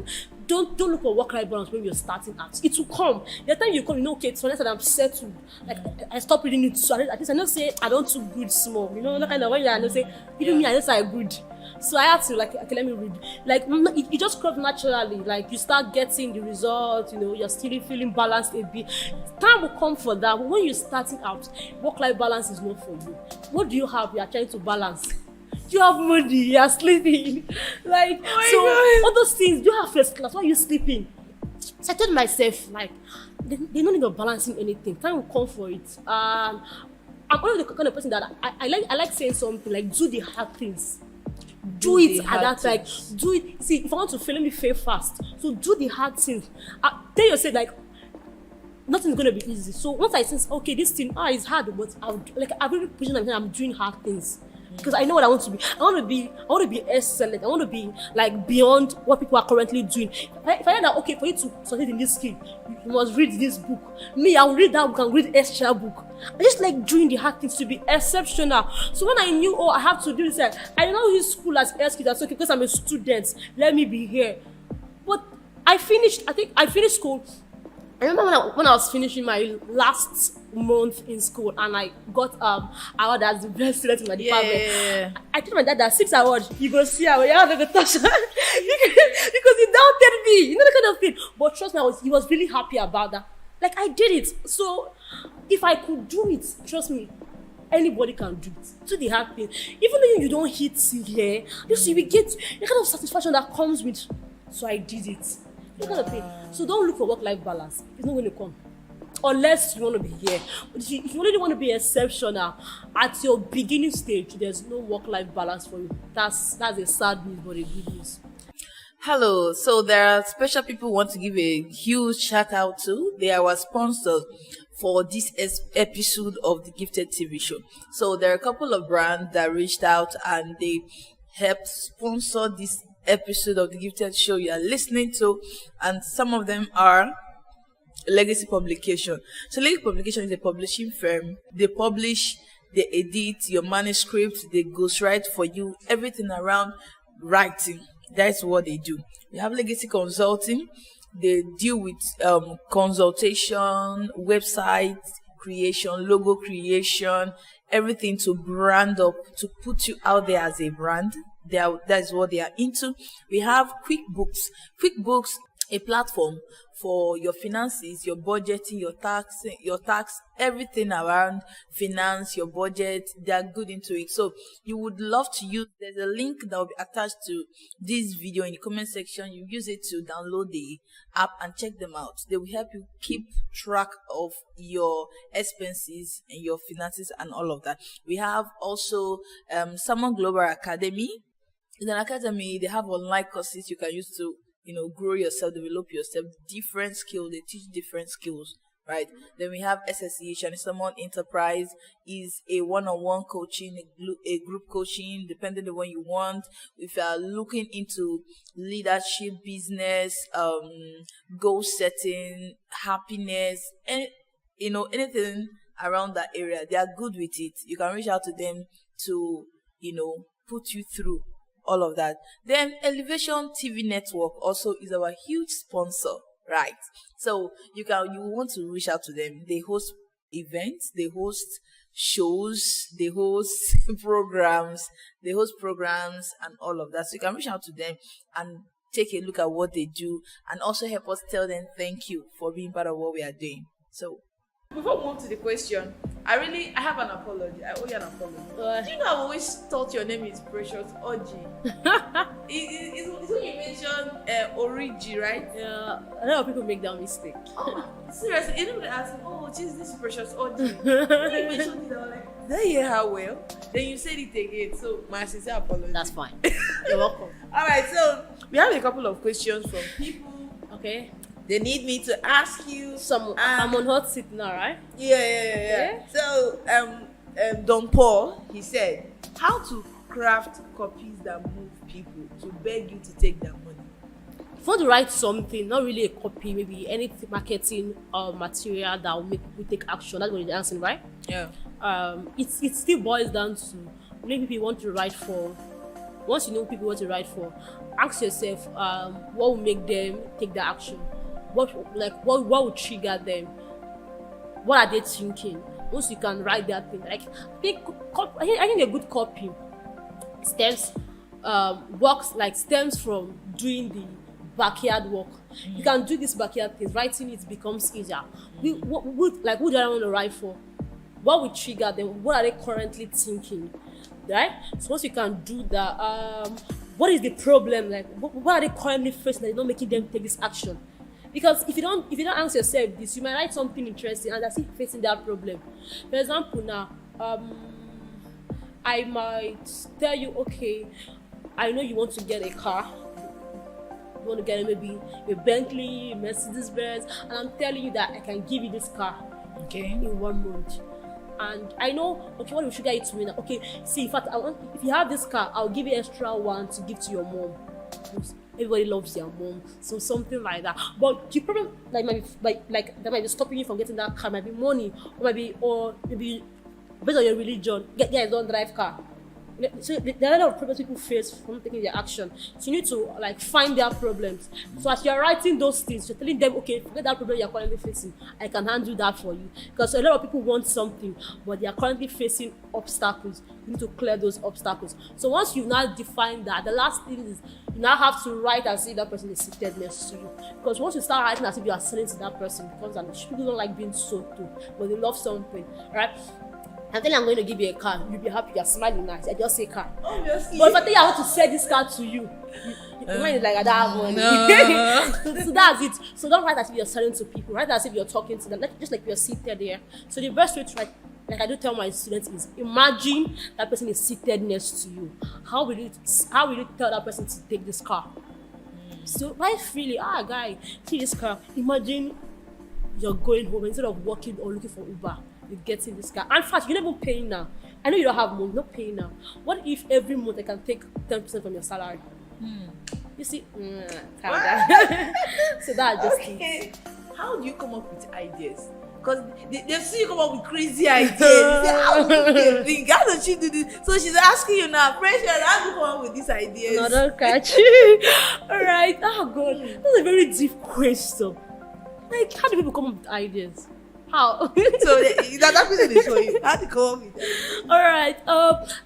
C: don't look for work-life balance when you're starting out. It will come. The time you come, okay, it's honest that I'm settled. I stop reading it. So at least I don't say I don't too good small. That kind of when I don't say even me I just I good. So I had to okay, let me read. It just comes naturally. You start getting the results. You're still feeling balanced a bit. Time will come for that. But when you're starting out, work-life balance is not for you. What do you have? You are trying to balance. You have money. You are sleeping. God. All those things. You have first class. Why are you sleeping? So I told myself they don't need of balancing anything. Time will come for it. I'm only the kind of person that I like saying something do the hard things. Do it at that time. Do it. See, if I want to fail, let me fail fast. So do the hard things. Tell yourself nothing's gonna be easy. So once I sense, okay, this thing is hard, but I've really pushing myself. I'm doing hard things. because I know what I want to be. I want to be excellent. I want to be like beyond what people are currently doing. If I know that, okay, for you to succeed in this skill, you must read this book. Me, I will read that book and read extra book. I just like doing the hard things to be exceptional. So when I knew, I have to do this, I did not use school as S²PD. That's okay because I'm a student. Let me be here. But I finished school. I remember when I was finishing my last month in school and I got award as the best student in my department. I told my dad that 6 awards, you go see how you have to touch because he doubted me, you know, the kind of thing. But trust me, he was really happy about that. Like I did it. So if I could do it, trust me, anybody can do it. Do the hard thing. Even though you don't hit here, you will get the kind of satisfaction that comes with. So I did it. That kind of thing. So don't look for work-life balance. It's not going to come. Unless you want to be here. But if you really want to be exceptional, at your beginning stage, there's no work-life balance for you. That's a sad news, but a good news.
A: Hello. So there are special people who want to give a huge shout out to. They are our sponsors for this episode of the Gifted TV show. So there are a couple of brands that reached out and they helped sponsor this episode of the Gifted show you are listening to, and some of them are Legacy Publication. So Legacy Publication is a publishing firm. They publish, they edit your manuscript, they ghostwrite for you, everything around writing. That's what they do. We have Legacy Consulting. They deal with consultation, website creation, logo creation, everything to brand up, to put you out there as a brand. That's what they are into. We have QuickBooks. QuickBooks, a platform for your finances, your budgeting, your tax, everything around finance, your budget. They are good into it. So you would love to use. There's a link that will be attached to this video in the comment section. You use it to download the app and check them out. They will help you keep track of your expenses and your finances and all of that. We have also Salmon Global Academy. In an academy, they have online courses you can use to, grow yourself, develop yourself, different skills. They teach different skills, right? Then we have SSEH, and Salmon Enterprise is a one-on-one coaching, a group coaching, depending on what you want. If you are looking into leadership, business, goal setting, happiness, and anything around that area, they are good with it. You can reach out to them to, put you through all of that. Then Elevation TV Network also is our huge sponsor, right? So you want to reach out to them. They host events, they host shows, they host programs and all of that. So you can reach out to them and take a look at what they do and also help us tell them thank you for being part of what we are doing. So before we move to the question, I have an apology. I owe you an apology. Do you know I've always thought your name is Precious Orji? It's when you mentioned Oriji, right?
C: Yeah, a lot of people make that mistake.
A: Oh, seriously, anybody ask me, this is Precious Orji. When you mentioned it, I was like, did I hear her well? Then you said it again, so my sincere apology.
C: That's fine. You're welcome.
A: Alright, so we have a couple of questions from people.
C: Okay.
A: They need me to ask you
C: I'm on hot seat now, right?
A: Yeah. So Don Paul, he said, how to craft copies that move people to beg you to take their money.
C: If you want to write something, not really a copy, maybe any marketing or material that will make people take action. That's what you're asking, right?
A: Yeah.
C: It still boils down to maybe people you want to write for. Once you know people you want to write for, ask yourself what will make them take the action. What would trigger them? What are they thinking? Once you can write that thing, like I think a good copy stems from doing the backyard work. You can do this backyard thing. Writing it becomes easier. Who do I want to write for? What will trigger them? What are they currently thinking? Right? So once you can do that, what is the problem? Like what are they currently facing that is not making them take this action? Because if you don't ask yourself this, you might write something interesting and they're still facing that problem. For example, now, I might tell you, okay, I know you want to get a car. You want to get maybe a Bentley, Mercedes Benz, and I'm telling you that I can give you this car,
A: okay,
C: in 1 month. and I know, okay, what we should get it to me now? Okay, see, in fact, if you have this car, I'll give you extra one to give to your mom. Everybody loves their mom, so something like that. But the problem that might be stopping you from getting that car might be money, or maybe based on your religion, guys don't drive car. So there are a lot of problems people face from taking their action. So you need to like find their problems. So as you're writing those things, you're telling them, okay, forget that problem you're currently facing. I can handle that for you. Because a lot of people want something, but they are currently facing obstacles. You need to clear those obstacles. So once you've now defined that, the last thing is you now have to write as if that person is seated next to you. Because once you start writing as if you are selling to that person, it becomes an issue. People don't like being sold to, but they love something, right? I'm telling you, I'm going to give you a car. You'll be happy. You're smiling nice. I just say car.
A: Obviously.
C: But if I tell you I want to sell this car to you, your mind is like, I don't have money. No. So that's it. So don't write as if you're selling to people. Write as if you're talking to them, just like you're seated there. So the best way to write, like I do tell my students, is imagine that person is seated next to you. How will you tell that person to take this car? So write freely. Guy, see this car. Imagine you're going home instead of walking or looking for Uber. You get in this car. And in fact, you're not even paying now. I know you don't have money, not paying now. What if every month I can take 10% from your salary? You see? So that's just it.
A: How do you come up with ideas? Because they see you come up with crazy ideas. They say, how do you think? How does she do this? So she's asking you now, pressure, how do you come up with these ideas?
C: No, don't catch you. Alright. Oh God. That's a very deep question. Like, how do people come up with ideas? How?
A: So that question is for you. How to come up with it?
C: All right.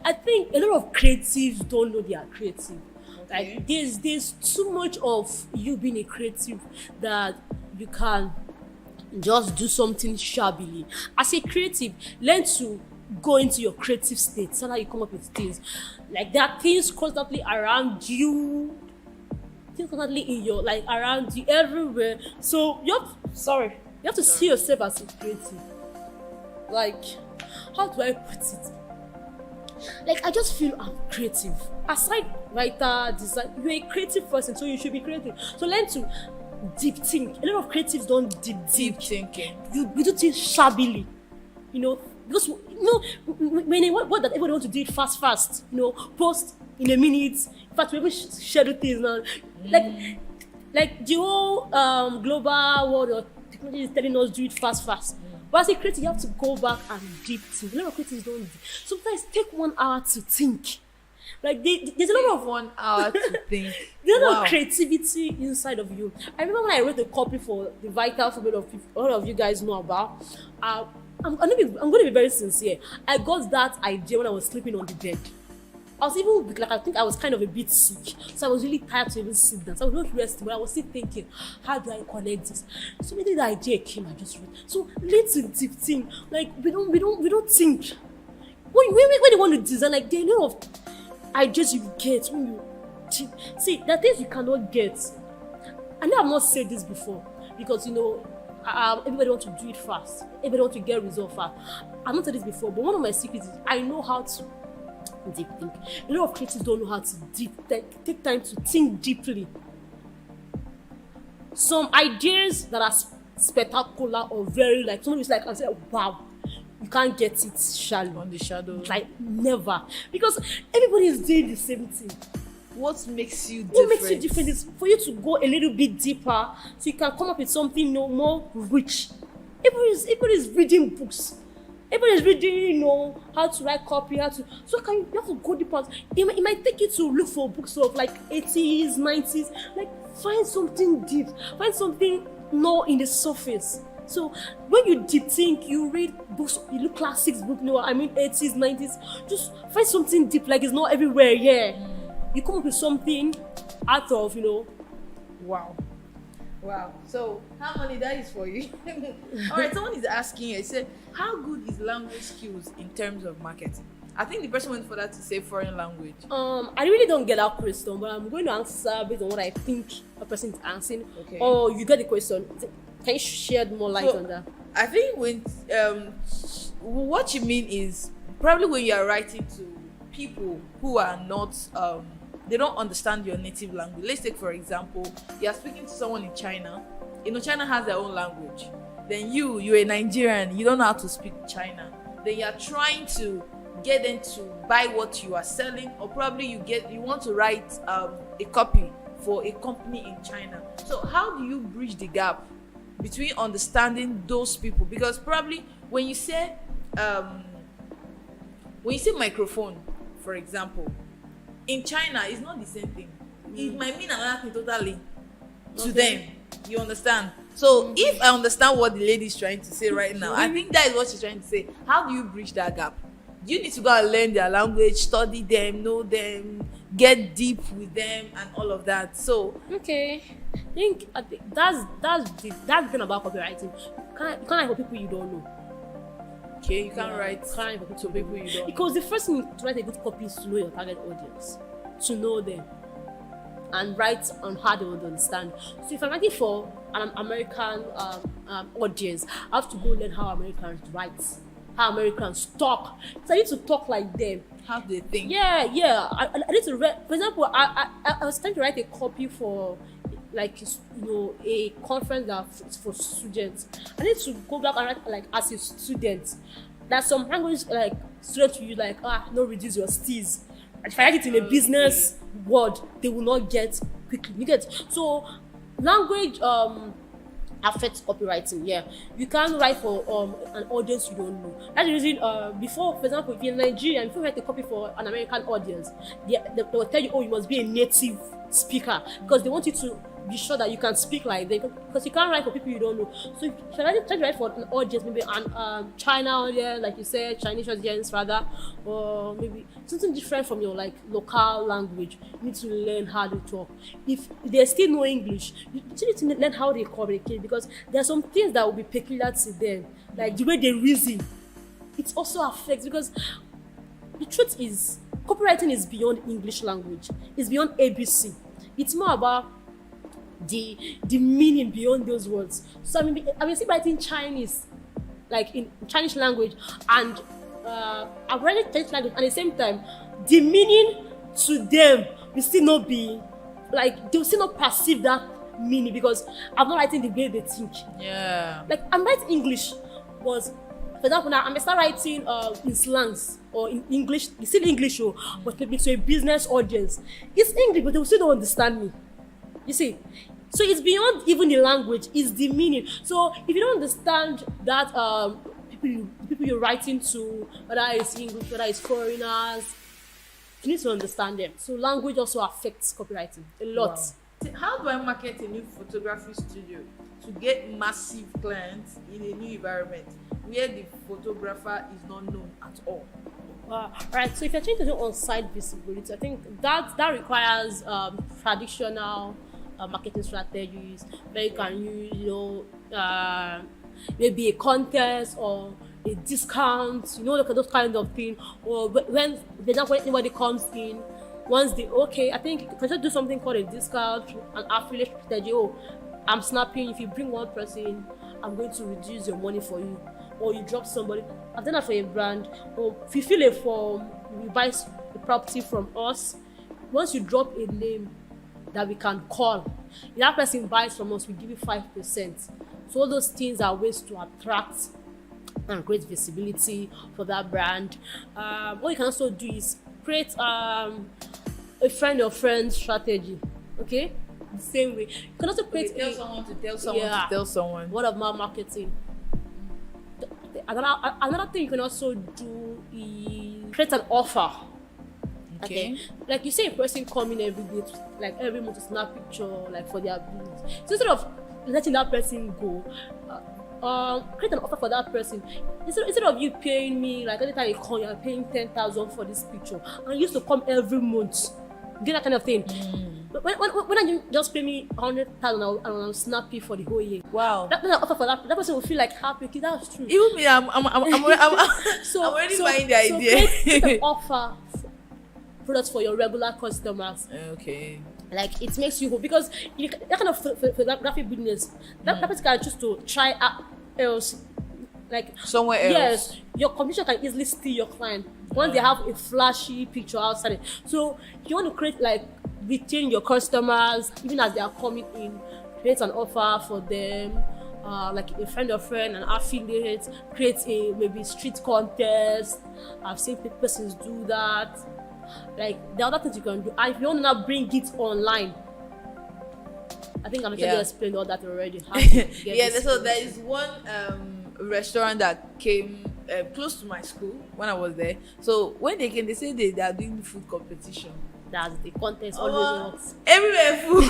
C: I think a lot of creatives don't know they are creative. Okay. Like there's too much of you being a creative that you can just do something shabbily. As a creative, learn to go into your creative state. So that you come up with things. Like there are things constantly around you. Things constantly in your around you everywhere. So you have to see yourself as a creative. Like, how do I put it? Like, I just feel I'm creative. Aside writer, design, you're a creative person, so you should be creative. So learn to deep think. A lot of creatives don't deep
A: thinking.
C: You do things shabbily. Because when they want that everybody wants to do it fast. Post in a minute. In fact, we even schedule things now. Like the whole global world or technology is telling us do it fast. But as a creative, you have to go back and deep think. A lot of creatives don't. Sometimes take 1 hour to think. Like there's a lot of
A: 1 hour to think.
C: There's a lot of creativity inside of you. I remember when I wrote a copy for the Vitafoam of all of you guys know about. I'm going to be very sincere. I got that idea when I was sleeping on the bed. I was even I think I was kind of a bit sick, so I was really tired to even sit down. So I was not resting, but I was still thinking, how do I connect this? So maybe the idea came, I just wrote. So let's deep think. Like we don't think. When you want to design, like there are a lot of ideas you get when you think. See, there are things you cannot get. I know I've not said this before because everybody wants to do it fast. Everybody wants to get results fast. I've not said this before, but one of my secrets is I know how to deep think. A lot of creatives don't know how to take time to think deeply. Some ideas that are spectacular or very somebody is like and say, wow, you can't get it shallow
A: on the shadow.
C: Like never. Because everybody is doing the same thing.
A: What makes you different?
C: What makes you different is for you to go a little bit deeper so you can come up with something more rich. Everybody is reading books. Everybody's reading, how to write copy, so you have to go deeper. It might take you to look for books of 80s, 90s, find something deep, find something not in the surface. So when you deep think, you read books, you look classics book, 80s, 90s, just find something deep, it's not everywhere, You come up with something out of,
A: Wow. So, how many that is for you? Alright, someone is asking you, say, how good is language skills in terms of marketing? I think the person went for that to say foreign language.
C: I really don't get that question, but I'm going to answer based on what I think a person is answering.
A: Okay.
C: Or you get the question. Can you shed more light on that?
A: I think when what you mean is probably when you are writing to people who are not they don't understand your native language. Let's take for example, you are speaking to someone in China. China has their own language. Then you're a Nigerian, you don't know how to speak China. then you are trying to get them to buy what you are selling, or probably you want to write a copy for a company in China. So how do you bridge the gap between understanding those people? Because probably when you say microphone, for example, in China it's not the same thing. It might mean another thing totally to them. You understand? So if I understand what the lady is trying to say right now, I think that is what she's trying to say. How do you bridge that gap? Do you need to go and learn their language, study them, know them, get deep with them, and all of that? So
C: okay, I think that's the thing about copywriting. You can't write for people you don't know.
A: Okay, you can't write
C: to
A: people you don't
C: because the first thing to write a good copy is to know your target audience, to know them, and write on how they would understand. So if I'm writing for an American audience, I have to go learn how Americans write, how Americans talk. So I need to talk like them.
A: How do they think?
C: Yeah. I need to read. For example, I was trying to write a copy for, like, a conference that for students. I need to go back and write like as a student. There's some language like students use, like no, reduce your steez. If I write it in a business word, they will not get quickly. You get? So language affects copywriting. Yeah, you can't write for an audience you don't know. That's the reason. Before, for example, if you're in Nigeria, if you write a copy for an American audience, they will tell you, oh, you must be a native speaker, because they want you to be sure that you can speak like them, because you can't write for people you don't know. So if you try to write for an audience, maybe an China audience, like you said, Chinese audience rather, or maybe something different from your like local language, you need to learn how to talk. If they still know English, you still need to learn how they communicate, because there are some things that will be peculiar to them, like the way they reason. It also affects, because the truth is, copywriting is beyond English language. It's beyond ABC. It's more about the meaning beyond those words. So I mean, still writing Chinese, like in Chinese language, and I'm writing Chinese language, and at the same time, the meaning to them will still not be like, they will still not perceive that meaning, because I'm not writing the way they think.
A: Yeah.
C: Like I'm writing English was, for example, now I'm start writing in slangs or in English. It's still English, but maybe to a business audience. It's English, but they will still don't understand me. You see, so it's beyond even the language; it's the meaning. So if you don't understand that, people you're writing to, whether it's English, whether it's foreigners, you need to understand them. So language also affects copywriting a lot.
A: Wow. How do I market a new photography studio to get massive clients in a new environment where the photographer is not known at all?
C: Right. So if you're trying to do on-site visibility, I think that requires traditional marketing strategies, where you can use, maybe a contest or a discount, those kind of thing. Or when anybody comes in, once I think you can just do something called a discount, an affiliate strategy. Oh, I'm snapping. If you bring one person, I'm going to reduce your money for you. Or you drop somebody. I've done that for a brand. Or if you fill a form, you buy the property from us. Once you drop a name that we can call, if that person buys from us, we give you 5%. So all those things are ways to attract and create visibility for that brand. What you can also do is create a friend of friend strategy. Okay, the same way. You can also create
A: tell someone to tell someone to tell someone.
C: Word of mouth marketing. Another thing you can also do is create an offer. Okay. Like you say, a person coming every day, like every month to snap picture, like for their business. So instead of letting that person go, create an offer for that person. Instead of you paying me, like every time you call, you're paying 10,000 for this picture, and you used to come every month, do that kind of thing. But when you just pay me 100,000 and I'll snap you for the whole year.
A: Wow.
C: That's an offer for that person will feel like happy. Okay, that's true.
A: Even me, I'm already buying the idea.
C: Create an offer products for your regular customers.
A: Okay.
C: Like it makes you go, because that kind of photography business, that person can choose to try else, like
A: somewhere else.
C: Yes, your competition can easily steal your client once they have a flashy picture outside. So you want to create, like, retain your customers even as they are coming in. Create an offer for them, like a friend of friend, an affiliate, create a maybe street contest. I've seen persons do that. Like the other things you can do, and if you want to now bring it online, I think I'm actually explained all that already. How to get
A: so there is one restaurant that came close to my school when I was there. So when they came, they said they are doing food competition.
C: That's the contest always works.
A: Everywhere food.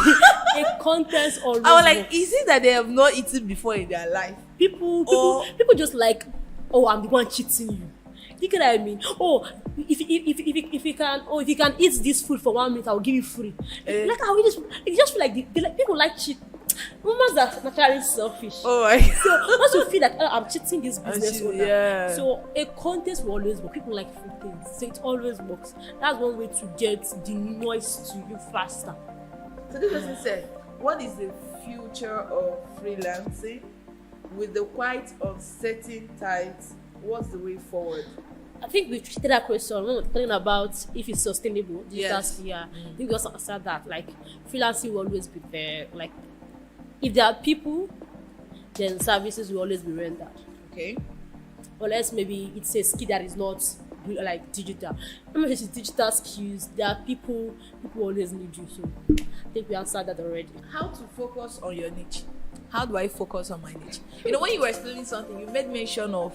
C: A contest always
A: I was like,
C: works.
A: is it that they have not eaten before in their life?
C: People just like, oh, I'm the one cheating you. You get what I mean? Oh, if you can eat this food for 1 minute, I'll give you free. Like how it just feel like they like people like cheat. Women are naturally selfish.
A: Oh my
C: God. So once you feel like, oh, I'm cheating this business owner.
A: Yeah.
C: So a contest will always work. People like free things, so it always works. That's one way to get the noise to you faster.
A: So this person said, what is the future of freelancing? With the quite uncertain times, what's the way forward?
C: I think we treated that question when we were talking about if it's sustainable.
A: Yes.
C: I think we also answered that. Like freelancing will always be there. Like if there are people, then services will always be rendered.
A: Okay.
C: Unless maybe it's a skill that is not like digital. Remember, it's digital skills. There are people always need you. So I think we answered that already.
A: How to focus on your niche? How do I focus on my niche? You know, when you were explaining something, you made mention of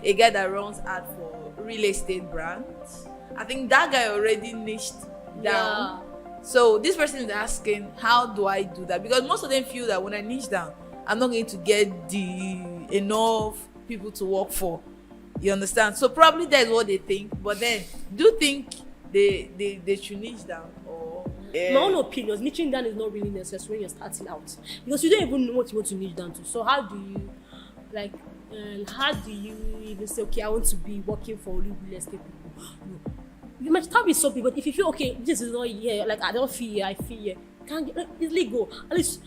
A: a guy that runs ad for real estate brands. I think that guy already niched down. So this person is asking, how do I do that? Because most of them feel that when I niche down, I'm not going to get the enough people to work for. You understand? So probably that's what they think. But then, do you think they should niche down?
C: My own opinion, niching down is not really necessary when you're starting out, because you don't even know what you want to niche down to. So how do you even say, okay, I want to be working for real estate people? No. You might start with something, but if you feel, okay, this is not here, like I don't feel here, I feel here, you can't get, easily go. At least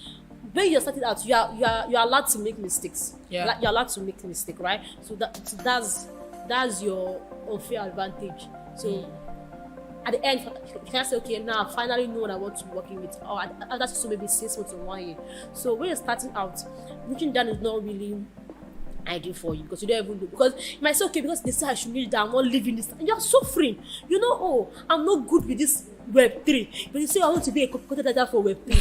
C: when you're starting out, you're allowed to make mistakes. You're allowed to make mistakes, right? So that's your unfair advantage. So at the end, you can say, okay, now I finally know what I want to be working with. Or that's just maybe 6 months or 1 year. So when you're starting out, niching down is not really ideal for you, because you don't even know. Because you might say, okay, because they say I should niche down, I'm not living this. And you're suffering. You know, oh, I'm not good with this Web3. But you say I want to be a content writer for Web3.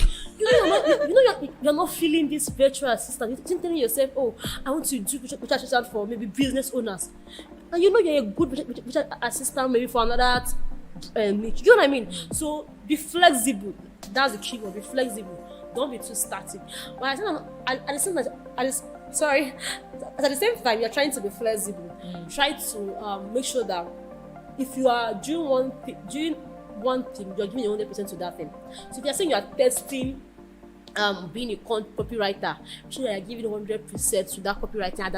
C: You're not feeling this virtual assistant. You're telling yourself, oh, I want to do virtual assistant for maybe business owners. And you know you're a good virtual assistant maybe for another niche. You know what I mean? So be flexible. That's the key word. Be flexible. Don't be too static. But at the same time, you're trying to be flexible. Try to make sure that if you are doing one thing, you're giving your 100% to that thing. So if you're saying you are testing being a copywriter, sure you're giving 100% to that copywriting at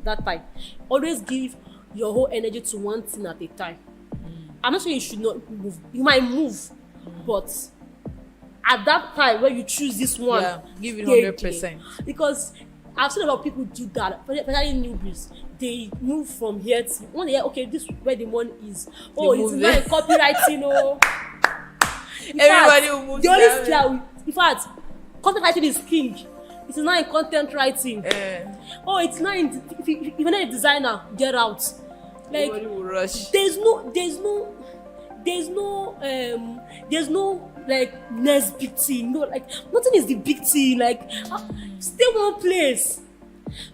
C: that time. Always give your whole energy to one thing at a time. I'm not saying you should not move. You might move, but at that time when you choose this one,
A: give it 100%.
C: Because I've seen a lot of people do that, especially newbies. They move from here to when they hear, okay, this is where the money is. Oh, it's not in copywriting. Oh,
A: everybody will move.
C: The only skill, in fact, content writing is king. It's not in content writing. Oh, it's not in. If you're not a designer, get out. Like,
A: everybody will rush.
C: There's no like next big thing. No, like nothing is the big thing. Like stay one place.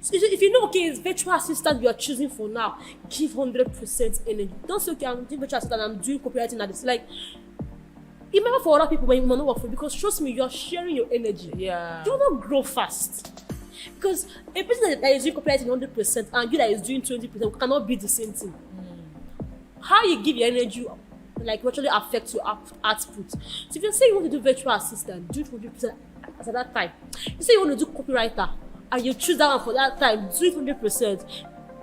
C: So if you know, okay, it's virtual assistant you are choosing for now, give 100% energy. Don't say, okay, I'm doing virtual assistant, I'm doing copywriting at this. Like, it matters for other people when you might not work for, because trust me, you're sharing your energy.
A: Yeah.
C: Do not grow fast. Because a person that is doing copywriting 100% and you that is doing 20% cannot be the same thing. How you give your energy like virtually affects your output. So if you say you want to do virtual assistant, do it 100% at that time. You say you want to do copywriter and you choose that one for that time, do it 100%.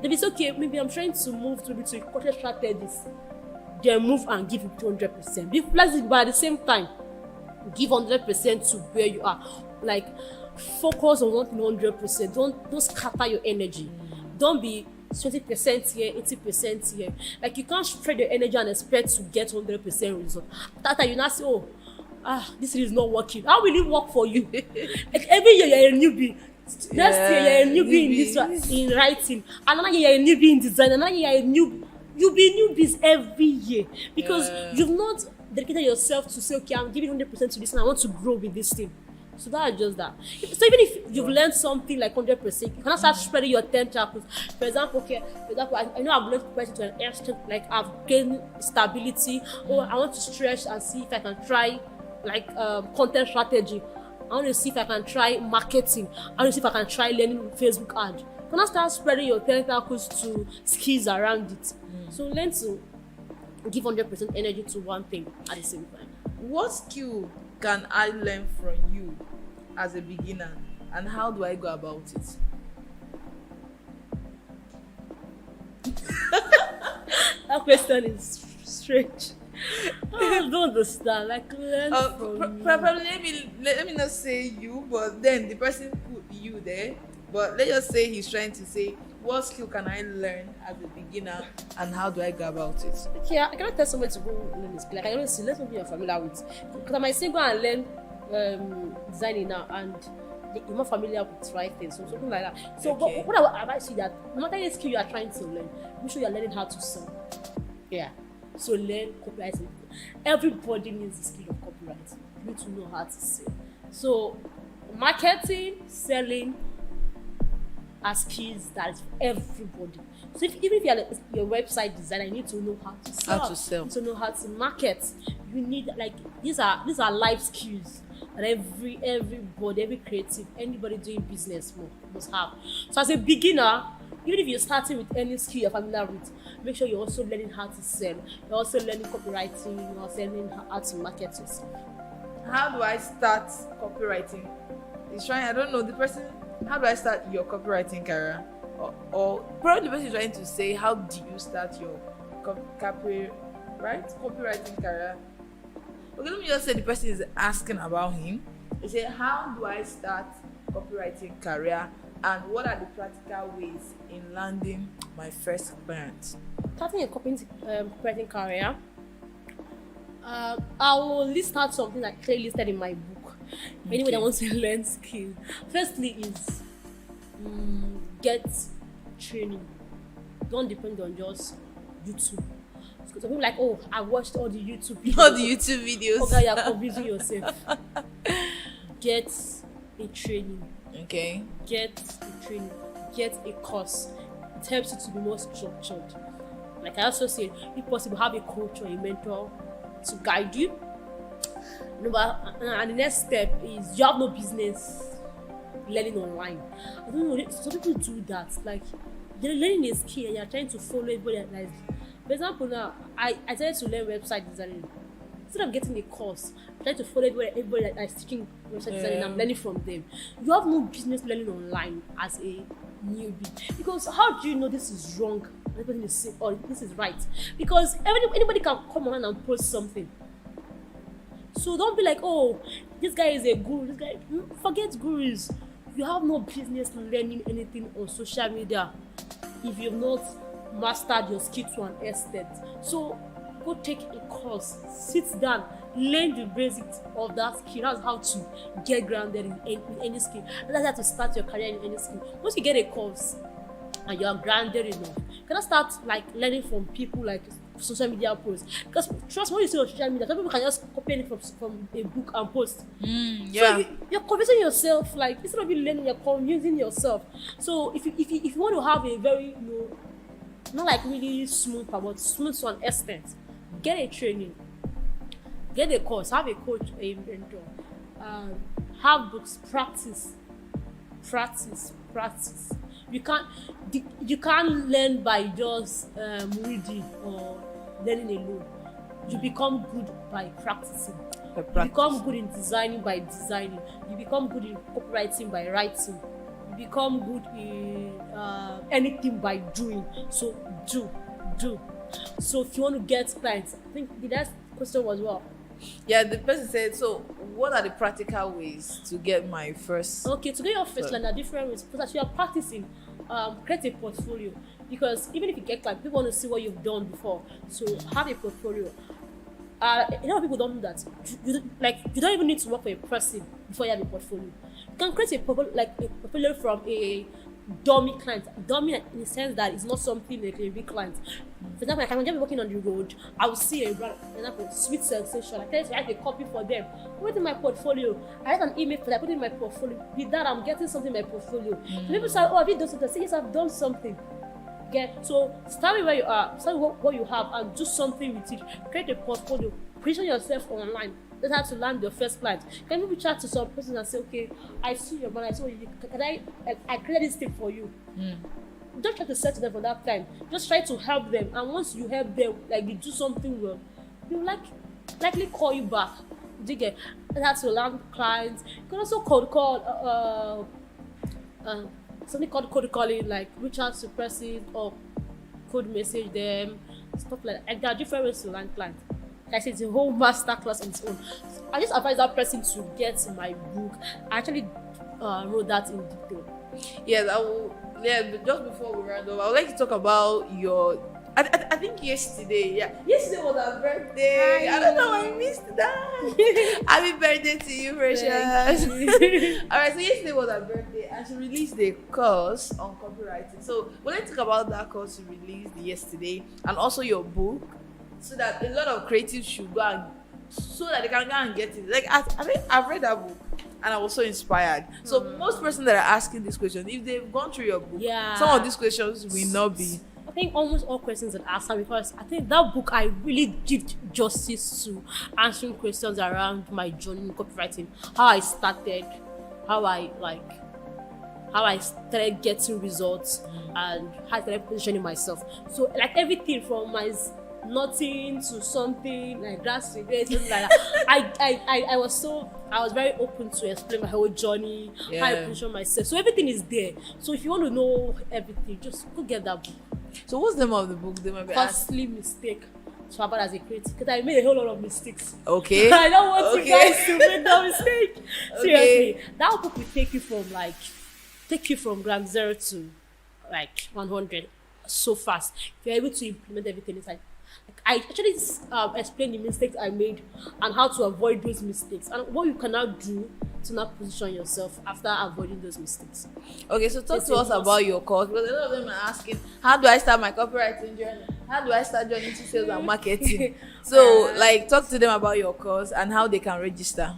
C: Then it's okay, maybe I'm trying to move to content strategist. Then move and give it 200%. Be flexible, but at the same time, give 100% to where you are. Like, focus on one thing 100%. Don't scatter your energy. Don't be 20% here, 80% here. Like, you can't spread your energy and expect to get 100% result. That time you now say, oh, this is not working. How will it work for you? Like, every year you're a newbie. Next year you're a newbie in this one, in writing. Another year you're a newbie in design. Another year you're a new. You'll be newbies every year because you've not dedicated yourself to say, okay, I'm giving 100% to this and I want to grow with this thing. So that's just that. So even if you've learned something like 100%, you cannot start spreading your tentacles. For example, I know I've learned to an extent, like I've gained stability, or I want to stretch and see if I can try like content strategy. I want to see if I can try marketing. I want to see if I can try learning Facebook ad. You cannot start spreading your tentacles to skills around it. So learn to give 100% energy to one thing at the same time.
A: What skill can I learn from you as a beginner, and how do I go about it?
C: That question is strange. I don't understand. Like learn from
A: probably let me not say you, but then the person put you there. But let's just say he's trying to say, what skill can I learn as a beginner, and how do I go about it?
C: Okay, I cannot tell somebody to go learn this skill. Like I don't see, let's something you're familiar with. Because I might say go and learn designing now, and you're more familiar with writing, so something like that. So
A: Okay.
C: what I would advise you that no matter the skill you are trying to learn, make sure you're learning how to sell. Yeah. So learn copywriting. Everybody needs the skill of copywriting. You need to know how to sell. So marketing, selling are skills that is for everybody. So even if you're your website designer, you need to know how to sell.
A: How to sell.
C: You need to know how to market. You need these are life skills that everybody, every creative, anybody doing business must have. So as a beginner, even if you're starting with any skill you're familiar with, make sure you're also learning how to sell. You're also learning copywriting. You're also learning how to market yourself.
A: How do I start copywriting? He's trying, I don't know, the person, how do I start your copywriting career? Or probably the person is trying to say, how do you start your copywriting career? Okay, let me just say the person is asking about him. He said, how do I start copywriting career, and what are the practical ways in landing my first client?
C: Starting a copywriting career, I will list out something like clearly listed in my book. Anyone that wants to learn skill, firstly is get training. Don't depend on just YouTube. Because some people like, oh, I watched all the YouTube videos.
A: All the YouTube videos.
C: Okay, you're confusing yourself. Get a training.
A: Okay.
C: Get a training. Get a course. It helps you to be more structured. Like I also said, if possible, have a coach or a mentor to guide you. And the next step is you have no business learning online. I don't know, some people do that. Like they're learning a skill and you're trying to follow everybody that is. For example, now I started to learn website designing. Instead of getting a course, I'm trying to follow everybody that is teaching website designing. I'm learning from them. You have no business learning online as a newbie, because how do you know this is wrong? Everybody is saying, oh, this is right, because anybody can come on and post something. So don't be like, oh, this guy is a guru. This guy, forget gurus. You have no business learning anything on social media if you've not mastered your skill to an extent. So go take a course, sit down, learn the basics of that skill. That's how to get grounded in any skill. That's how to start your career in any skill. Once you get a course and you are grounded enough, you cannot start like learning from people like social media posts. Because trust me, when you see on social media, some people can just copy it from a book and post.
A: Yeah.
C: So you're convincing yourself, like instead of you learning, you're convincing yourself. So if you want to have a very not like really smooth, but smooth to an extent, get a training, get a course, have a coach, a mentor, have books, practice. You can't learn by just reading or learning alone. You become good by practicing. You become good in designing by designing. You become good in copywriting by writing. You become good in anything by doing. So do. So if you want to get clients, I think the next question was what?
A: Yeah, the person said, so what are the practical ways to get my first?
C: Okay, to get your first client, there are different ways. Because as you are practicing, create a portfolio. Because even if you get clients, people want to see what you've done before. So have a portfolio. A lot of people don't do that. You don't even need to work for a person before you have a portfolio. can create a portfolio from a dummy client. Dummy in the sense that it's not something like a big client. For example, like I'm just walking on the road, I will see a brand, for example, sweet sensation. I tell you to write a copy for them. Put it in my portfolio. I write an email for that, put it in my portfolio. With that, I'm getting something in my portfolio. So people say, oh, have you done something? I say, yes, I've done something. So start with where you are, start with what you have, and do something with it. Create a portfolio. Position yourself online. That's how to land your first client. Can you reach out to some person and say, okay, I see your brand, I see what you can I created this thing for you. Don't try to set them for that time. Just try to help them, and once you help them, like you do something well, they'll likely call you back. Do you get? That's how to land clients. You can also call something called cold calling, like reach out to person or code message them, stuff like that. Like there are different ways to land clients. Like I said, it's a whole masterclass on its own. I just advise that person to get my book. I actually wrote that in detail.
A: Yes, I will. Yeah, but just before we round up, I would like to talk about your. I think yesterday was our birthday. I don't know, I missed that. Happy birthday to you, Precious. Alright, so yesterday was our birthday and she released a course on copywriting. So we'll like to talk about that course you released yesterday and also your book, so that a lot of creatives should go and so that they can go and get it. Like I think I've read that book and I was so inspired. So most persons that are asking this question, if they've gone through your book, some of these questions will not be.
C: I think almost all questions that asked her, because I think that book I really did justice to answering questions around my journey in copywriting, how I started, how I started getting results, and how I started positioning myself. So like everything from my nothing to something like grass something like that. I was very open to explain my whole journey, how I position myself. So everything is there. So if you want to know everything, just go get that book.
A: So what's the name of the book? They might be
C: Costly mistake to happen as a creative, because I made a whole lot of mistakes.
A: Okay.
C: I don't want you guys to make that mistake. Seriously, that book will take you from ground zero to like 100 so fast. If you're able to implement everything inside. I actually explained the mistakes I made and how to avoid those mistakes and what you can now do to not position yourself after avoiding those mistakes.
A: Okay, so talk to us about your course, because a lot of them are asking, how do I start my copywriting journey? How do I start journey to sales and marketing? So talk to them about your course and how they can register.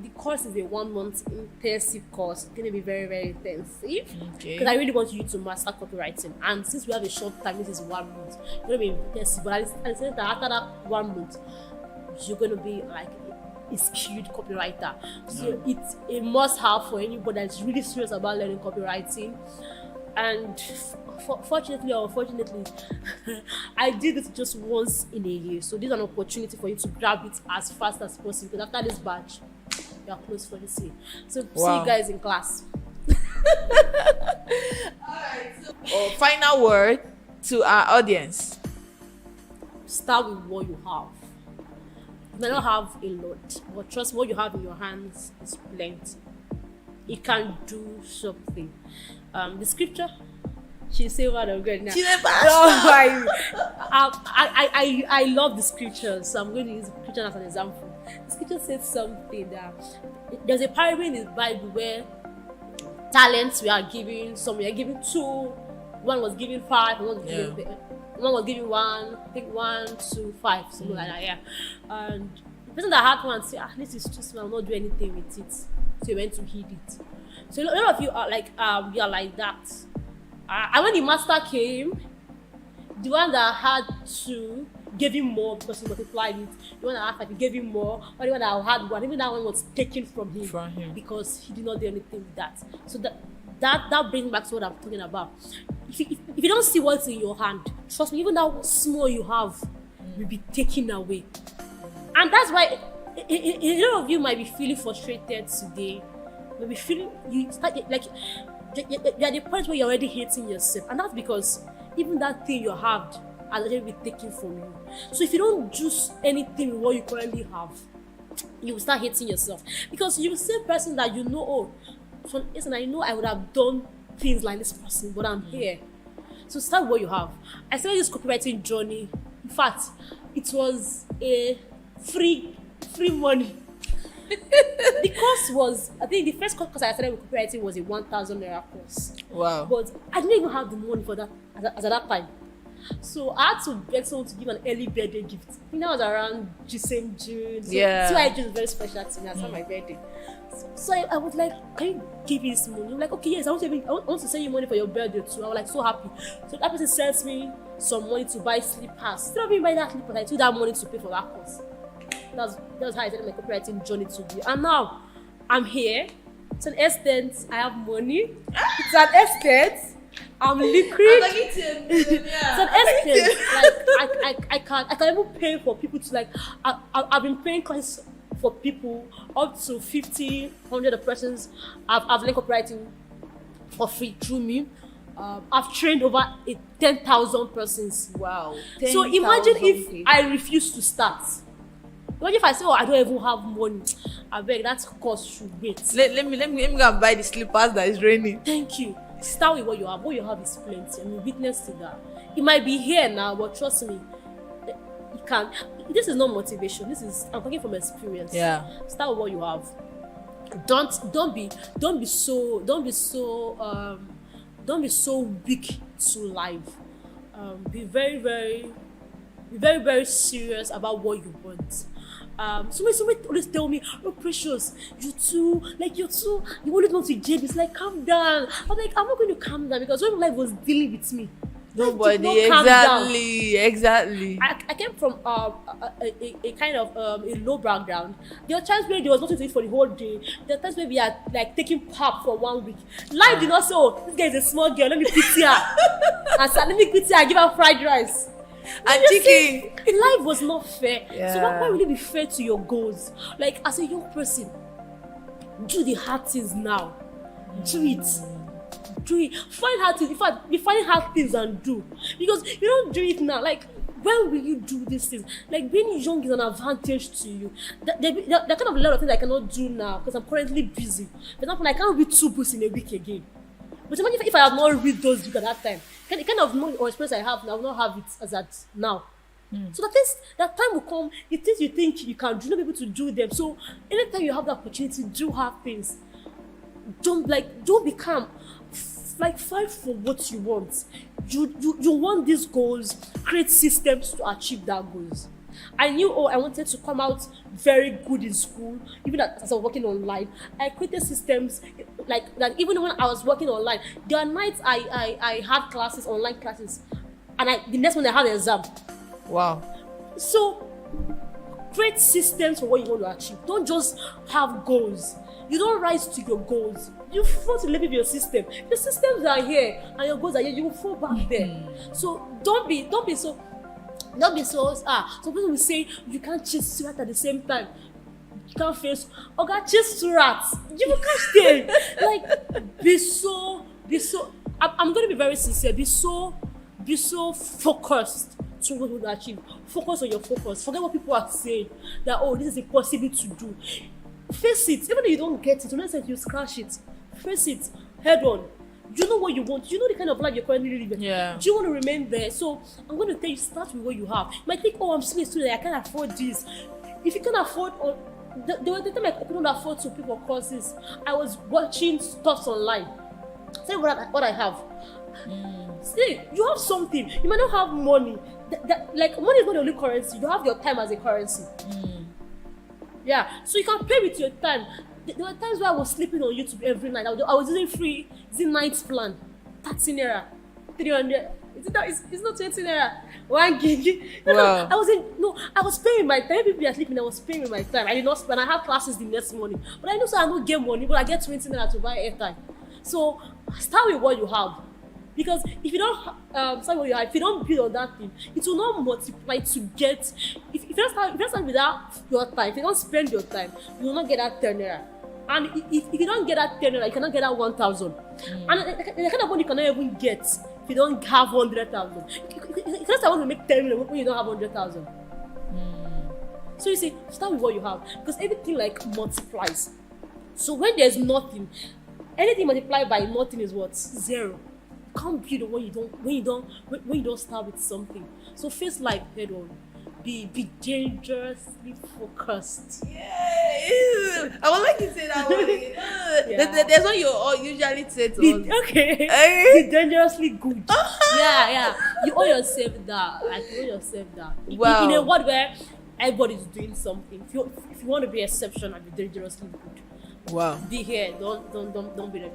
C: The course is a 1 month intensive course. It's going to be very, very intensive.
A: Okay.
C: Because I really want you to master copywriting. And since we have a short time, this is 1 month. It's going to be intensive. But I said that after that 1 month, you're going to be like a skilled copywriter. So it's a must-have for anybody that's really serious about learning copywriting. And fortunately or unfortunately, I did it just once in a year. So this is an opportunity for you to grab it as fast as possible, because after this batch, you are closed for this year. So see you guys in class.
A: Alright, so final word to our audience.
C: Start with what you have. You may not have a lot, but trust me, what you have in your hands is plenty. It can do something. The scripture, she say word of God now. I love the scriptures, so I'm going to use the scripture as an example. The scripture says something that there's a parable in the Bible where talents we are giving, some we are giving 2, one was giving 5, one was giving 1, I think 1, 2, 5, something like that, And the person that had one say, this is too small, I'll not do anything with it. So he went to heed it. So a lot of you are like, we are like that. And when the master came, the one that had 2 gave him more because he multiplied it. The one that had 5, he gave him more. Or the one that had 1, even that one was taken from him because he did not do anything with that. So that brings back to what I'm talking about. If you don't see what's in your hand, trust me, even that small you have will be taken away. And that's why a lot of you might be feeling frustrated today. Maybe feeling you start like you're at the point where you're already hating yourself, and that's because even that thing you have has already been taken from you. So if you don't do anything with what you currently have, you will start hating yourself, because you're the same person that so listen, I know I would have done things like this person, but I'm here. So start with what you have. I started this copywriting journey. In fact, it was a free money. The course was, I think the first course I started with copywriting was a 1,000 naira course.
A: Wow.
C: But I didn't even have the money for that as at that time. So I had to beg someone to give an early birthday gift. I think that was around the same June. So,
A: Yeah.
C: So I just very special to me. That's not my birthday. So I was like, can you give me this money? I'm like, okay, yes, I want to send you money for your birthday too. I was like so happy. So that person sends me some money to buy slippers. Instead of me buying that slippers, I took that money to pay for that course. That's how I started my copywriting journey to be. And now I'm here. To an extent, I have money. To an extent, I'm liquid. To an extent, like I can even pay for people to like. I've been paying classes for people up to 50, 100 persons. I've learned copywriting for free through me. I've trained over 10,000 persons.
A: Wow.
C: So imagine if
A: okay.
C: I refuse to start. Imagine if I say, oh, I don't even have money. I beg, that course should wait.
A: Let me go and buy the slippers that is raining.
C: Thank you. Start with what you have. What you have is plenty. I'm a witness to that. It might be here now, but trust me, you can't. This is not motivation. I'm talking from experience.
A: Yeah.
C: Start with what you have. Don't be so weak to life. Be very, very serious about what you want. Somebody always tell me, oh Precious, you always want to get this, like calm down. I'm like, I'm not going to calm down because when life was dealing with me,
A: Nobody, exactly.
C: I came from a kind of a low background. There were times where there was nothing to eat for the whole day. There were times where we are like taking pap for 1 week. Life did not say, oh, this girl is a small girl, let me pity her. And so let me pity her, give her fried rice.
A: And chicken.
C: Life was not fair.
A: Yeah.
C: So why will it be fair to your goals? Like as a young person, do the hard things now. Do it. Find hard things. In fact, be finding hard things and do. Because you don't do it now. Like, when will you do these things? Like, being young is an advantage to you. There are kind of a lot of things I cannot do now because I'm currently busy. For example, I can't read 2 books in a week again. But imagine if I had not read those books at that time. The kind of knowledge or experience I have now, I will not have it as at now. So that time will come, the things you think you can do, you'll not be able to do them. So anytime you have the opportunity, do hard things. Don't become like fight for what you want. You want these goals, create systems to achieve that goals. I knew I wanted to come out very good in school, even as I was working online. I created systems like that. Even when I was working online, there are nights I had classes, online classes, and the next one I had an exam.
A: Wow. So
C: create systems for what you want to achieve. Don't just have goals. You don't rise to your goals. You fall to live with your system. Your systems are here and your goals are here. You will fall back there. So don't be so. Some people will say you can't chase 2 rats at the same time. You can't face. Okay, chase 2 rats. You will catch them. Like be so. I'm going to be very sincere. Be so focused to what you want to achieve. Focus on your focus. Forget what people are saying. That this is impossible to do. Face it. Even if you don't get it, don't say you scratch it. Face it head on. You know what you want. You know the kind of life you're currently living.
A: Yeah.
C: Do you want to remain there? So I'm going to tell you, start with what you have. You might think, I'm still a student, I can't afford this. If you can afford, there was the time I couldn't afford to pay for courses. I was watching stuff online. Say what I have. See, you have something. You might not have money. Like money is not the only currency. You have your time as a currency. Yeah, so you can pay with your time. There were times where I was sleeping on YouTube every night. I was using free night plan, 30 naira, 300. It's not 20 naira. 1 gig.
A: Wow.
C: I was paying my time. People are sleeping. I was paying with my time. I did not spend. I have classes the next morning, but I know so I don't get money, but I get 20 naira to buy airtime. So start with what you have. Because if you don't start what you have, if you don't build on that thing, it will not multiply to get. If you don't start without your time, if you don't spend your time, you will not get that 10 naira. And if you don't get that 10 naira, you cannot get that 1,000. And the kind of money you cannot even get if you don't have 100,000. You can't want to make 10 million when you don't have 100,000. So you see, start with what you have, because everything like multiplies. So when there's nothing, anything multiplied by nothing is what? 0. Can't build when you don't start with something. So face life head on. Be dangerously focused.
A: Yeah, I would like to say that one again.
C: Yeah.
A: There's what you all usually say to us.
C: Okay.
A: Eh?
C: Be dangerously good. Yeah. You owe yourself that. Like you owe yourself that.
A: Wow.
C: In a world where everybody's doing something, if you want to be exceptional, be dangerously good.
A: Wow.
C: Be here. Don't be there.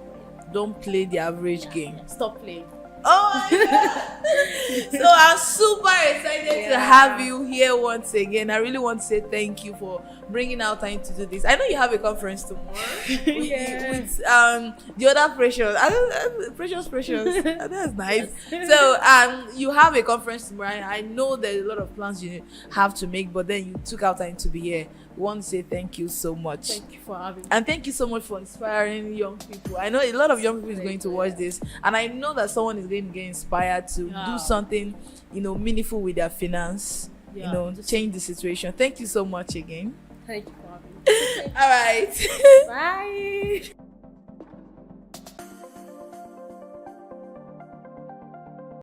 A: Don't play the average game.
C: Stop playing.
A: Oh my God. So I'm super excited to have you here once again. I really want to say thank you for bringing out time to do this. I know you have a conference tomorrow with the other precious. That's nice. So you have a conference tomorrow. I know there's a lot of plans you have to make, but then you took out time to be here. We want to say thank you so much.
C: Thank you for having me.
A: And thank you so much for inspiring young people. I know a lot of young people is going to watch this, and I know that someone is going to get inspired to do something, meaningful with their finance. Change the situation. Thank you so much again.
C: Thank you for having me.
A: All right.
C: Bye.